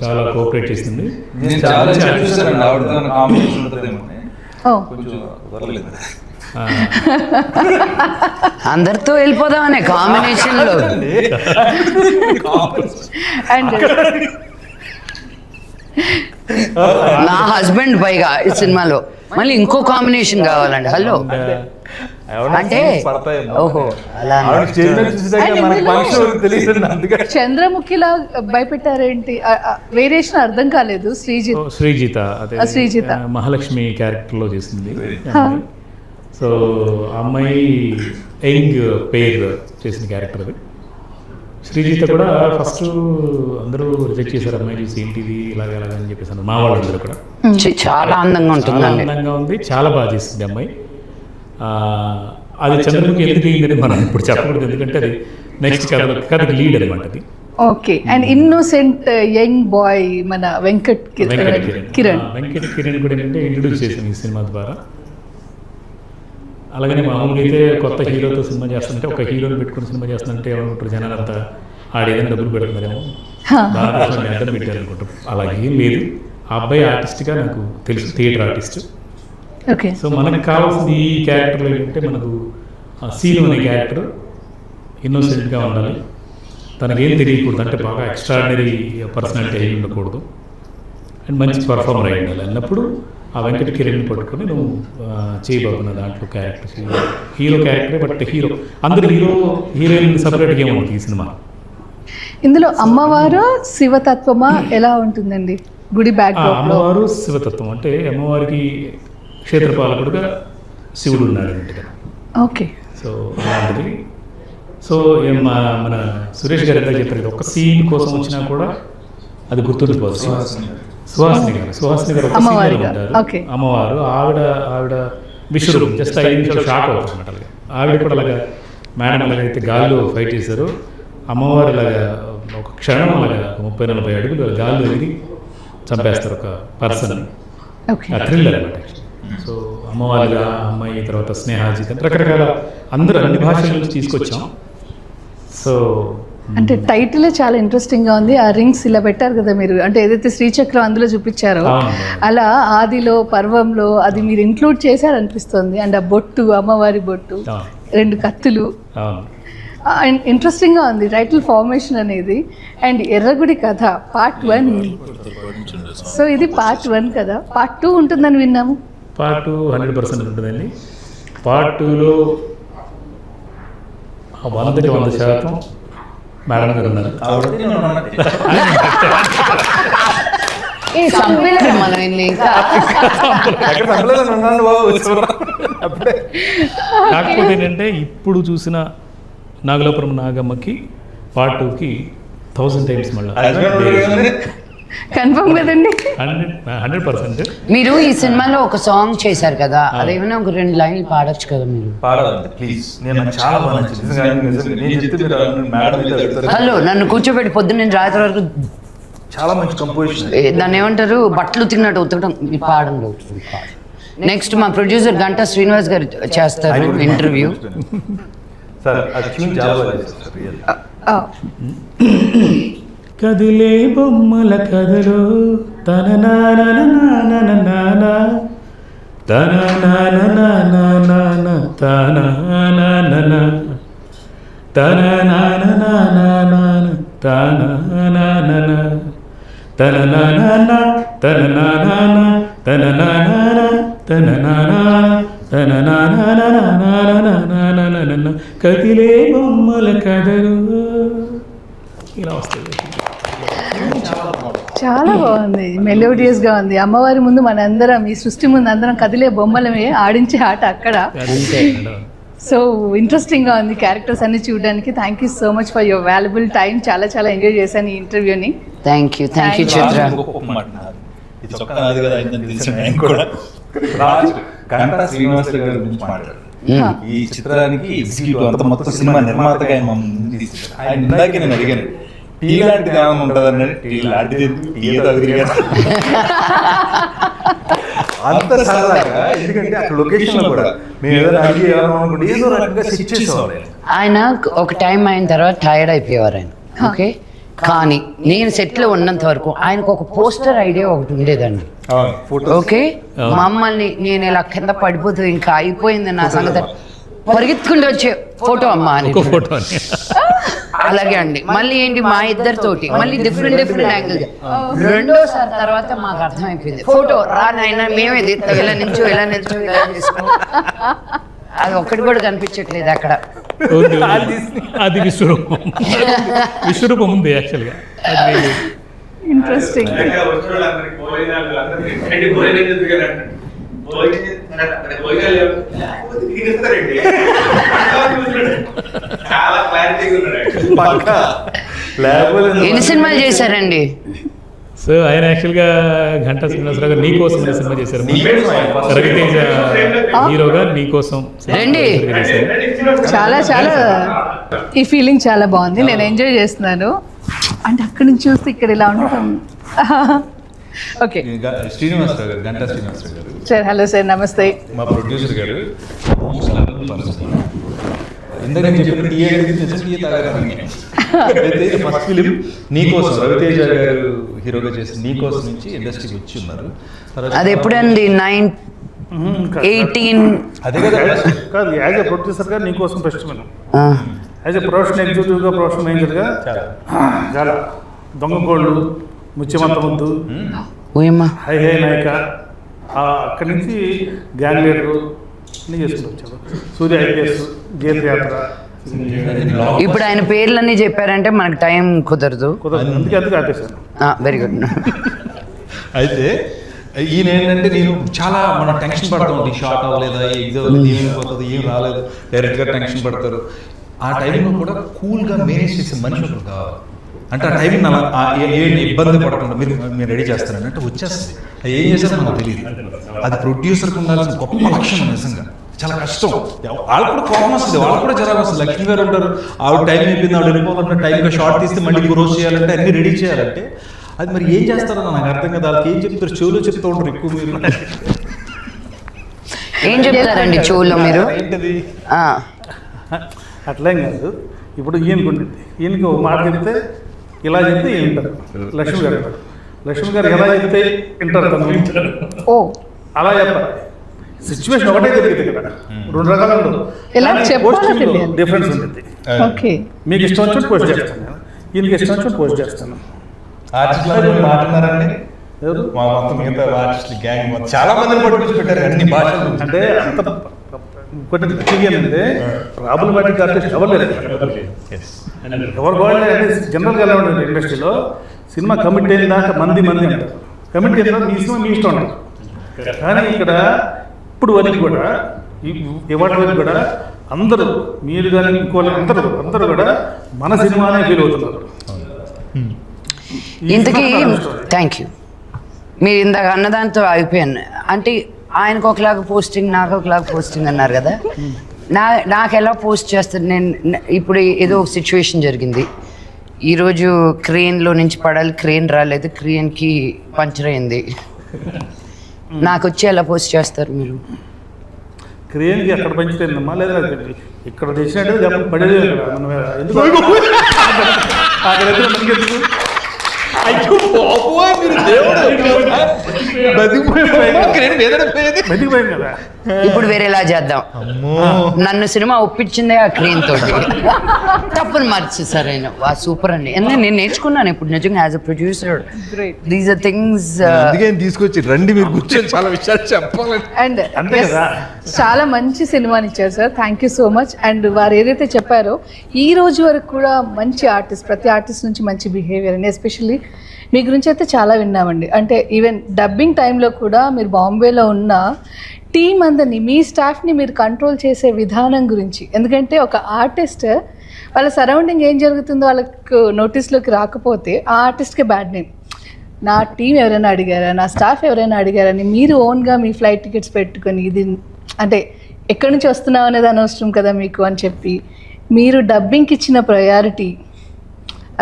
చాలా కోఆపరేట్ చేసింది. అందరితో వెళ్ళిపోదామనే కాంబినేషన్లో. అండ్ నా హస్బెండ్ పైగా ఈ సినిమాలో మళ్ళీ ఇంకో కాంబినేషన్ కావాలండి. హలో అంటే ఓహో అలా చంద్రముఖిలా భయపెట్టారేంటి? వేరియేషన్ అర్థం కాలేదు. శ్రీజిత అదే శ్రీజిత. మహాలక్ష్మి క్యారెక్టర్లో చేసింది. సో అమ్మాయి యంగ్ పేర్ చేసిన క్యారెక్టర్ అది. శ్రీజిత కూడా ఫస్ట్ అందరూ రిజెక్ట్ చేశారు, అమ్మాయి చూసి ఏంటిది ఇలాగ అని చెప్పేసి అన్నారు మా వాళ్ళందరూ కూడా. చాలా అందంగా చాలా ఉంటుందండి. అందంగా ఉంది, చాలా బాగా చేసింది అమ్మాయి. అది చంద్రముఖి ఎందుకు అయిందని మనం ఇప్పుడు చెప్పకూడదు, ఎందుకంటే అది నెక్స్ట్ కథకి లీడ్ అనమాట అది. Okay. And innocent young boy మన వెంకట్ కిరణ్ వెంకట్ కిరణ్ కూడా ఏంటంటే ఇంట్రొడ్యూస్ చేసింది ఈ సినిమా ద్వారా. అలాగనే మామూలుగా అయితే కొత్త హీరోతో సినిమా చేస్తుంటే ఒక హీరోని పెట్టుకుని సినిమా చేస్తుంటే ఏమనుకుంటారు జనాలంతా ఆడేదని డబ్బులు పెడుతున్నారేమో, దానికోసం అడ్డం పెట్టారు అనుకుంటారు. అలాగే ఏం లేదు. ఆ అబ్బాయి ఆర్టిస్ట్గా నాకు తెలుసు, థియేటర్ ఆర్టిస్ట్. ఓకే. సో మనకు కావాల్సింది ఈ క్యారెక్టర్లో ఏంటంటే మనకు సీను అనే క్యారెక్టర్ ఇన్నోసెంట్గా ఉండాలి, తనకేం తెలియకూడదు, అంటే బాగా ఎక్స్ట్రాడినరీ పర్సనాలిటీ అయి ఉండకూడదు, అండ్ మంచి పర్ఫార్మర్ అయి ఉండాలి అన్నప్పుడు ఆ వెంకట కిరణ్ని పట్టుకొని నువ్వు చేయబోతున్న దాంట్లో క్యారెక్టర్ హీరో క్యారెక్టరే. బట్ అందరు హీరోయిన్ సపరేట్గా ఏముంటుంది ఈ సినిమా. ఇందులో అమ్మవారు శివతత్వమా ఎలా ఉంటుందండి? గుడి బ్యాక్ అమ్మవారు శివతత్వం అంటే అమ్మవారికి క్షేత్రపాలకుడుగా శివుడు ఉన్నాడు అన్నట్టుగా. ఓకే. సో అలాంటిది. సో మన సురేష్ గారు ఎంత చెప్పారు, ఒక సీన్ కోసం వచ్చినా కూడా అది గుర్తుండిపోతుంది. సుహాసిని గారు ఒక సీన్లో ఉంటారు. అమ్మవారు ఆవిడ విశ్వరూపం జస్ట్ 5 నిమిషాలు షాక్ అవుతుంది అనమాట. అలాగే ఆవిడ కూడా అలాగా మేడం అలాగైతే గాల్లో ఫైట్ చేశారు, అమ్మవారు అలాగా ఒక క్షణం అలాగా 30-40 అడుగులు గాల్లో ఎగిరి చంపేస్తారు ఒక పర్సన్. థ్రిల్లర్ అనమాట. సో అమ్మవారిగా అమ్మాయి తర్వాత స్నేహాజీ రకరకాల అందరూ అన్ని భాషల నుంచి తీసుకొచ్చాం. సో అంటే టైటిల్ చాలా ఇంట్రెస్టింగ్ గా ఉంది. ఆ రింగ్స్ ఇలా పెట్టారు కదా మీరు, అంటే ఏదైతే శ్రీచక్రం అందులో చూపించారో అలా ఆదిలో పర్వంలో అది మీరు ఇంక్లూడ్ చేశారనిపిస్తుంది. అండ్ ఆ బొట్టు, అమ్మవారి బొట్టు, 2 కత్తులు, ఇంట్రెస్టింగ్ గా ఉంది టైటిల్ ఫార్మేషన్ అనేది. అండ్ ఎర్రగుడి కథ పార్ట్ 1. సో ఇది పార్ట్ 1 కదా, పార్ట్ 2 ఉంటుందని విన్నాము. పార్ట్ 2 100% ఉంటుందండి. పార్ట్ 2లో 100% మేడం గారు ఉన్నారు. కాకపోతే ఏంటంటే ఇప్పుడు చూసిన నాగలాపురం నాగమ్మకి పార్ట్ 2కి 1000 times మళ్ళీ కన్ఫర్మ్ కదండి. 100%. మీరు ఈ సినిమాలో ఒక సాంగ్ చేశారు కదా, అదేమైనా ఒక 2 లైన్లు పాడొచ్చు కదా మీరు. ప్లీజ్. నేను చాలా బాగా నచ్చింది. హలో నన్ను కూర్చోబెట్టి పొద్దున్న రాత్రి వరకు చాలా మంచి కంపోజిషన్. దాన్ని ఏమంటారు, బట్టలు ఉతికినట్టు ఉతకడం. మీ పాడండి. నెక్స్ట్ మా ప్రొడ్యూసర్ గంటా శ్రీనివాస్ గారు చేస్తారు ఇంటర్వ్యూ. కదిలే బొమ్మల కథలో తన నాన్న తన నాన్న తన నాన్న తన నాన్న తన నాన్న తన నాన్న తన నాన్న తన నాన్న తన నాన్న కదిలే బొమ్మల కథలు ఇలా వస్తుంది. చాలా బాగుంది, మెలోడియస్ గా ఉంది. అమ్మవారి ముందు మనందరం, ఈ సృష్టి ముందు అందరం కదిలే బొమ్మలమే, ఆడించే ఆట అక్కడ. సో ఇంట్రెస్టింగ్ గా ఉంది క్యారెక్టర్స్ అన్ని చూడడానికి. Thank you so much for your valuable time. చాలా చాలా ఎంజాయ్ చేశాను ఈ ఇంటర్వ్యూని. థ్యాంక్ యూ చిత్ర. గంటా శ్రీనివాస్ గారి గురించి మాట్లాడారు. ఈ చిత్రానికి ఎగ్జిక్యూటివ్ అంత మొత్తం సినిమా నిర్మాతగా ఆయన ఇందాకే నేను అడిగాను, టీ లాంటిది ఏమైనా ఉంటుంది అన్నాడు. టీ లాంటిది అంత సరదాగా, ఎందుకంటే అక్కడ లొకేషన్ లో కూడా మేము ఏదైనా అడిగి ఏమనుకుంటే ఏదో రకంగా సెట్ చేసేవాళ్ళు. ఆయన ఒక టైం అయిన తర్వాత టైర్డ్ అయిపోయేవారు ఆయన. ఓకే, కానీ నేను సెట్లో ఉన్నంత వరకు ఆయనకు ఒక పోస్టర్ ఐడియా ఒకటి ఉండేదండి. ఓకే, మమ్మల్ని నేను ఇలా కింద పడిపోతుంది ఇంకా అయిపోయింది నా సంగతి, పరిగెత్తుకుంటూ వచ్చే ఫోటో అమ్మా అని. ఫోటో అని అలాగే అండి. మళ్ళీ ఏంటి మా ఇద్దరితోటి మళ్ళీ డిఫరెంట్ యాంగిల్. రెండోసారి తర్వాత మాకు అర్థమైపోయింది, ఫోటో రా నాయనా మేమే తీస్తాం, ఇలా నిల్చో ఇలా చేసుకో. అది ఒక్కటి కూడా కనిపించట్లేదు అక్కడ. అది విశ్వరూపం. విశ్వరూపం ఉంది యాక్చువల్గా. ఇంట్రెస్టింగ్. ఎన్ని సినిమాలు చేశారండి? సో ఆయన యాక్చువల్గా ఘంటా శ్రీనివాసరావు గారు నీకోసం అనే సినిమా చేశారు. రవితేజ హీరోగా నీకోసం రండి. చాలా చాలా ఈ ఫీలింగ్ చాలా బాగుంది, నేను ఎంజాయ్ చేస్తున్నాను. అంటే అక్కడి నుంచి చూస్తే ఇక్కడ ఇలా ఉంటాం. ఓకే, శ్రీనివాసరావు గారు, గంటా శ్రీనివాసరావు గారు సార్. హలో సార్, నమస్తే. మా ప్రొడ్యూసర్ గారు. ఇందాక నేను చెప్పిన టీ తాగారు. ఫస్ట్ ఫిలిం నీకోసం రవితేజ గారు హీరోగా చేసిన నీకోసం నుంచి ఇండస్ట్రీకి వచ్చి ఉన్నారు. అది ఎప్పుడండి? 18 అదే కదా. కాదు, యాజ్ ఎ ప్రొడ్యూసర్గా నీకోసం ఫస్ట్ మనం యాజ్ ఎ ప్రొఫెషనల్ ఎగ్జిక్యూటివ్గా, ప్రొఫెషనల్ మేనేజర్గా చాలా దొంగకోళ్ళు, ముత్యమంత ముద్దు, హై హై నాయక, అక్కడి నుంచి గ్యాంగ్ లీడరు అన్నీ చేసుకుంటూ వచ్చారు. సూర్య ఐపీఎస్, జీతయాత్ర. ఇప్పుడు ఆయన పేర్లన్నీ చెప్పారంటే మనకు టైం కుదరదు. అందుకే ఆపేశాను. Very good. అయితే ఈయన ఏంటంటే, నేను చాలా మనం టెన్షన్ పడతా ఉంటాం, షార్ట్ అవ్వలేదా, ఏమైపోతుంది, ఏం రాలేదు, డైరెక్ట్గా టెన్షన్ పడతారు. ఆ టైంలో కూడా కూల్గా మేనేజ్ చేసే మనిషి ఒకరు కావాలి. అంటే ఆ టైం ఏంటి ఇబ్బంది పడకుండా మీరు రెడీ చేస్తారని అంటే వచ్చేస్తుంది. అది ఏం చేస్తారో మనకు తెలియదు. అది ప్రొడ్యూసర్కి ఉండాల్సిన గొప్ప లక్షణం. నిజంగా చాలా కష్టం. వాళ్ళు కూడా కోపం వస్తుంది, వాళ్ళు కూడా జరగ వస్తుంది. లక్ష్మి గారు ఉంటారు, ఆవిడ టైం అయిపోయింది, ఆవిడ వెళ్ళిపోవాలంటే టైంగా షార్ట్ తీస్తే మళ్ళీ ఇంకో రోజు చేయాలంటే అన్ని రెడీ చేయాలంటే అది మరి ఏం చేస్తారో నాకు అర్థం కదా. వాళ్ళకి ఏం చెప్తారు, చెవులో చెప్తూ ఉంటారు ఎక్కువ. మీరు ఏం చెప్తారండి చెవులో మీరు? ఏంటది? అట్లేం కాదు. ఇప్పుడు ఈయనకుంటుంది, ఈయనకి ఒక మాట చెప్తే ఇలా చెప్తే వింటారు. లక్ష్మి గారు ఎలా చెప్తే వింటారు తను. ఓ, అలా చెప్పాలి. సిచ్యువేషన్ ఒకటే జరిగింది ఇక్కడ, రెండు రకాలు డిఫరెన్స్ ఉంటుంది. ఓకే, మీకు ఇష్టం వచ్చినట్టు పోస్ట్ చేస్తాను, ఈయనకి ఇష్టం వచ్చినట్టు పోస్ట్ చేస్తాను. మాట్లాడారండి ఎవరు? మా మొత్తం మిగతా ఆర్టిస్టులు గ్యాంగ్ చాలా మందిని పట్టుకొచ్చి పెట్టారు అన్ని భాషలు. అంటే అంత ఇంకోటి అంటే ప్రాబ్లమాటిక్ ఆర్టిస్ట్ ఎవరు లేదు. ఎవరు బాగుండే జనరల్గా ఎలా ఉంటుంది ఇండస్ట్రీలో, సినిమా కమిట్ అయిన దాకా మంది అంటారు. కమిట్ అయిన మీ సినిమా మీ ఇష్టం అంటారు. కానీ ఇక్కడ ఇప్పుడు వరకు కూడా ఇవాటి వరకు కూడా అందరూ, మీరు కానీ ఇంకోళ్ళు అందరూ కూడా మన సినిమానే ఫీల్ అవుతున్నారు. ఇంతకీ థ్యాంక్ యూ. మీరు ఇందాక అన్నదాంతో అయిపోయాను. అంటే ఆయనకు ఒకలాగా పోస్టింగ్, నాకు ఒకలాగా పోస్టింగ్ అన్నారు కదా. నాకు ఎలా పోస్ట్ చేస్తారు? నేను ఇప్పుడు ఏదో ఒక సిచ్యువేషన్ జరిగింది, ఈరోజు క్రేన్లో నుంచి పడాలి, క్రేన్ రాలేదు, క్రేన్కి పంచర్ అయింది, నాకు వచ్చి ఎలా పోస్ట్ చేస్తారు మీరు? క్రేన్కి ఎక్కడ పంచుతుందమ్మా, లేదా ఇక్కడ తెచ్చినట్టు పడేది మనం ఎందుకు ఇప్పుడు వేరేలా చేద్దాం. నన్ను సినిమా ఒప్పించిందే ఆ క్రేన్ తోటి. తప్పును మార్చేసారు ఆయన. సూపర్ అండి. నేను నేర్చుకున్నాను ఇప్పుడు నిజంగా as a producer. These are things తీసుకొచ్చి రండి మీరు కూర్చొని చాలా విషయాలు చెప్పాలి. అండ్ చాలా మంచి సినిమాని ఇచ్చారు sir, thank you so much. And వారు ఏదైతే చెప్పారో ఈ రోజు వరకు కూడా మంచి ఆర్టిస్ట్, ప్రతి ఆర్టిస్ట్ నుంచి మంచి బిహేవియర్ అండి. ఎస్పెషల్లీ మీ గురించి అయితే చాలా విన్నామండి. అంటే ఈవెన్ డబ్బింగ్ టైంలో కూడా మీరు బాంబేలో ఉన్న టీం అందరినీ, మీ స్టాఫ్ని మీరు కంట్రోల్ చేసే విధానం గురించి. ఎందుకంటే ఒక ఆర్టిస్ట్ వాళ్ళ సరౌండింగ్ ఏం జరుగుతుందో వాళ్ళకు నోటీస్లోకి రాకపోతే ఆ ఆర్టిస్ట్కి బ్యాడ్ నేమ్. నా టీం ఎవరైనా అడిగారా, నా స్టాఫ్ ఎవరైనా అడిగారని మీరు ఓన్గా మీ ఫ్లైట్ టికెట్స్ పెట్టుకొని, ఇది అంటే ఎక్కడి నుంచి వస్తున్నావు అనేది అనవసరం కదా మీకు అని చెప్పి మీరు డబ్బింగ్కి ఇచ్చిన ప్రయారిటీ,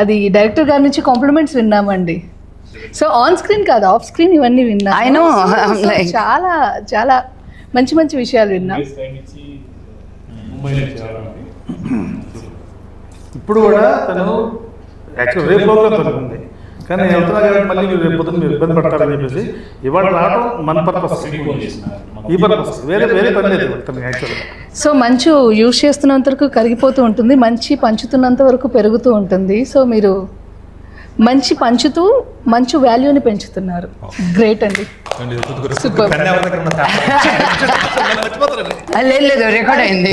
అది డైరెక్టర్ గారి నుంచి కాంప్లిమెంట్స్ విన్నామండి. సో ఆన్ స్క్రీన్ కాదు, ఆఫ్ స్క్రీన్ ఇవన్నీ విన్నా. చాలా చాలా మంచి మంచి విషయాలు విన్నా. ఇప్పుడు కూడా తను యాక్చువల్ రేపు ప్రోగ్రామ్ ఉంది, కానీ నేను వెళ్తున్నా కాబట్టి మళ్ళీ మీరు రేపు పొద్దున్న మీరు ఇబ్బంది పడతారని చెప్పేసి ఇవాళ రావడం మన పర్పస్, ఈ పర్పస్, వేరే పని లేదు యాక్చువల్గా. సో మంచు యూజ్ చేస్తున్నంత వరకు కరిగిపోతూ ఉంటుంది, మంచి పంచుతున్నంత వరకు పెరుగుతూ ఉంటుంది. సో మీరు మంచి పంచుతూ మంచు వాల్యూని పెంచుతున్నారు. గ్రేట్ అండి. Super. లేదు రికార్డ్ అయింది.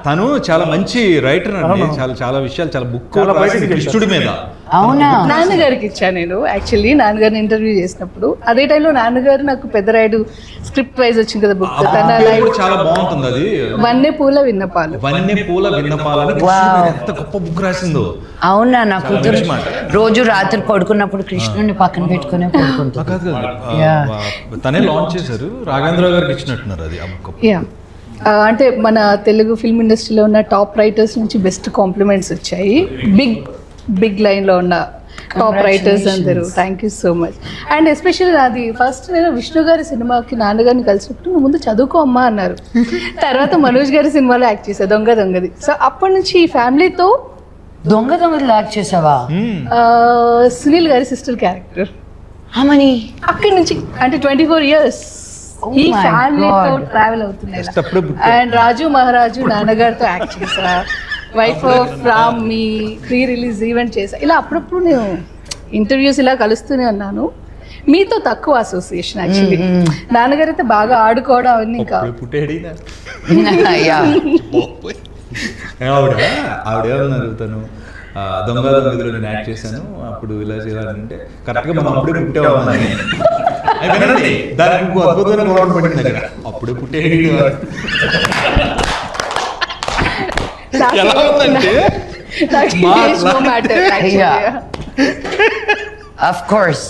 తను చాలా మంచి రైటర్ అండి, చాలా విషయాలు, చాలా బుక్ చాలా బయటికి కృష్ణుడి మీద. అవునా? నాన్నగారికి ఇచ్చా నేను యాక్చువల్లీ, నాన్నగారిని ఇంటర్వ్యూ చేసినప్పుడు. అదే టైంలో నాన్నగారు నాకు పెద్దరాయుడు స్క్రిప్ట్ వైజ్ వచ్చింది కదా బుక్, తన లైఫ్ చాలా బాగుంటుంది అది. వన్నె పూల విన్నపాలు. వన్నె పూల విన్నపాలని కృష్ణుడి మీద ఎంత గొప్ప బుక్ రాసిందో. అవునా? నా కూతురు రోజు రాత్రి పడుకున్నప్పుడు కృష్ణుడిని పక్కన పెట్టుకునే పడుకుంటుంది. కాదు తనే లాంచ్ చేశారు, రాఘవేంద్ర గారికి ఇచ్చినట్టున్నారు అది ఆ బుక్. యా, అంటే మన తెలుగు ఫిల్మ్ ఇండస్ట్రీలో ఉన్న టాప్ రైటర్స్ నుంచి బెస్ట్ కాంప్లిమెంట్స్ వచ్చాయి. బిగ్ లైన్లో ఉన్న టాప్ రైటర్స్ అందరూ. Thank you so much. And especially అది ఫస్ట్ నేను విష్ణు గారి సినిమాకి నాన్నగారిని కలిసినప్పుడు నువ్వు ముందు చదువుకో అమ్మా అన్నారు. తర్వాత మనోజ్ గారి సినిమాలో యాక్ట్ చేశా, దొంగది. సో అప్పటి నుంచి ఈ ఫ్యామిలీతో దొంగలు యాక్ట్ చేసావా? సునీల్ గారి సిస్టర్ క్యారెక్టర్. అమ్మని అక్కడి నుంచి అంటే 24 years Oh ఈ my ఫ్యామిలీతో God. ట్రావెల్ అవుతున్నాయి. Just అప్పుడే book అండ్ రాజు మహారాజు నాన్నగారితో యాక్ట్ చేసా, wife of Ram me pre release event చేసా. ఇలా అప్పుడప్పుడు నేను ఇంటర్వ్యూస్ ఇలా కలుస్తూనే ఉన్నాను. మీతో తక్కువ అసోసియేషన్ యాక్చువల్లీ. నాన్నగారు అయితే బాగా ఆడుకోవడం అవన్నీ ఇంకా యా. ఆవిడేమన్నారు, తను దొంగలో నేను యాక్ట్ చేశాను అప్పుడు ఇలా చేయాలంటే కరెక్ట్గా మనం అప్పుడే పుట్టేవాళ్ళని. దానికి ఇంకో అద్భుతమైన గౌరవం పడింది దగ్గర, అప్పుడే పుట్టేది. ఎలా ఉందంటే ఆఫ్ కోర్స్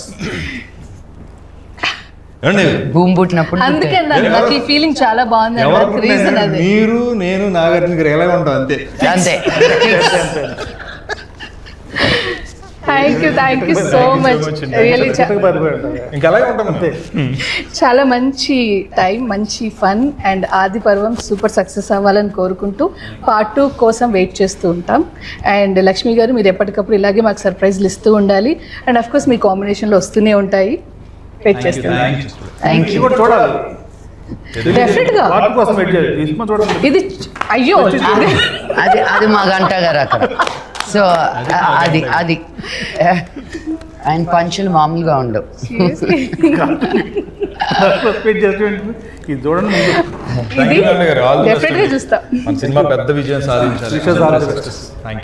ఏమండి, భూమి పుట్టినప్పుడు అందుకే నాకు ఈ ఫీలింగ్ చాలా బాగుంది. రీజన్ అది. మీరు నేను నాగార్జున గారు ఎలా ఉంటాం అంతే. అంతే. Thank you so much. Really ఇంకా అలాగే ఉంటాం అంతే. చాలా మంచి టైం, మంచి ఫన్ అండ్ ఆది పర్వం సూపర్ సక్సెస్ అవ్వాలని కోరుకుంటూ పార్ట్ 2 కోసం వెయిట్ చేస్తూ ఉంటాం. అండ్ లక్ష్మి గారు మీరు ఎప్పటికప్పుడు ఇలాగే మాకు సర్ప్రైజ్లు ఇస్తూ ఉండాలి. అండ్ అఫ్ కోర్స్ మీ కాంబినేషన్లో వస్తూనే ఉంటాయి. వెయిట్ చేస్తాం. Thank you. చూడాలి డెఫినెట్గా వాటి కోసం వెయిట్ చేయాలి. ఈ సినిమా చూడాలి. ఇది అయ్యో అది మా గంట గారు అక్కడ. సో అది ఆయన పంచులు మామూలుగా ఉండవు. ఇది చూడండి. డెఫినెట్గా చూస్తాం. మన సినిమా పెద్ద విజయం సాధించాలి. Thank you.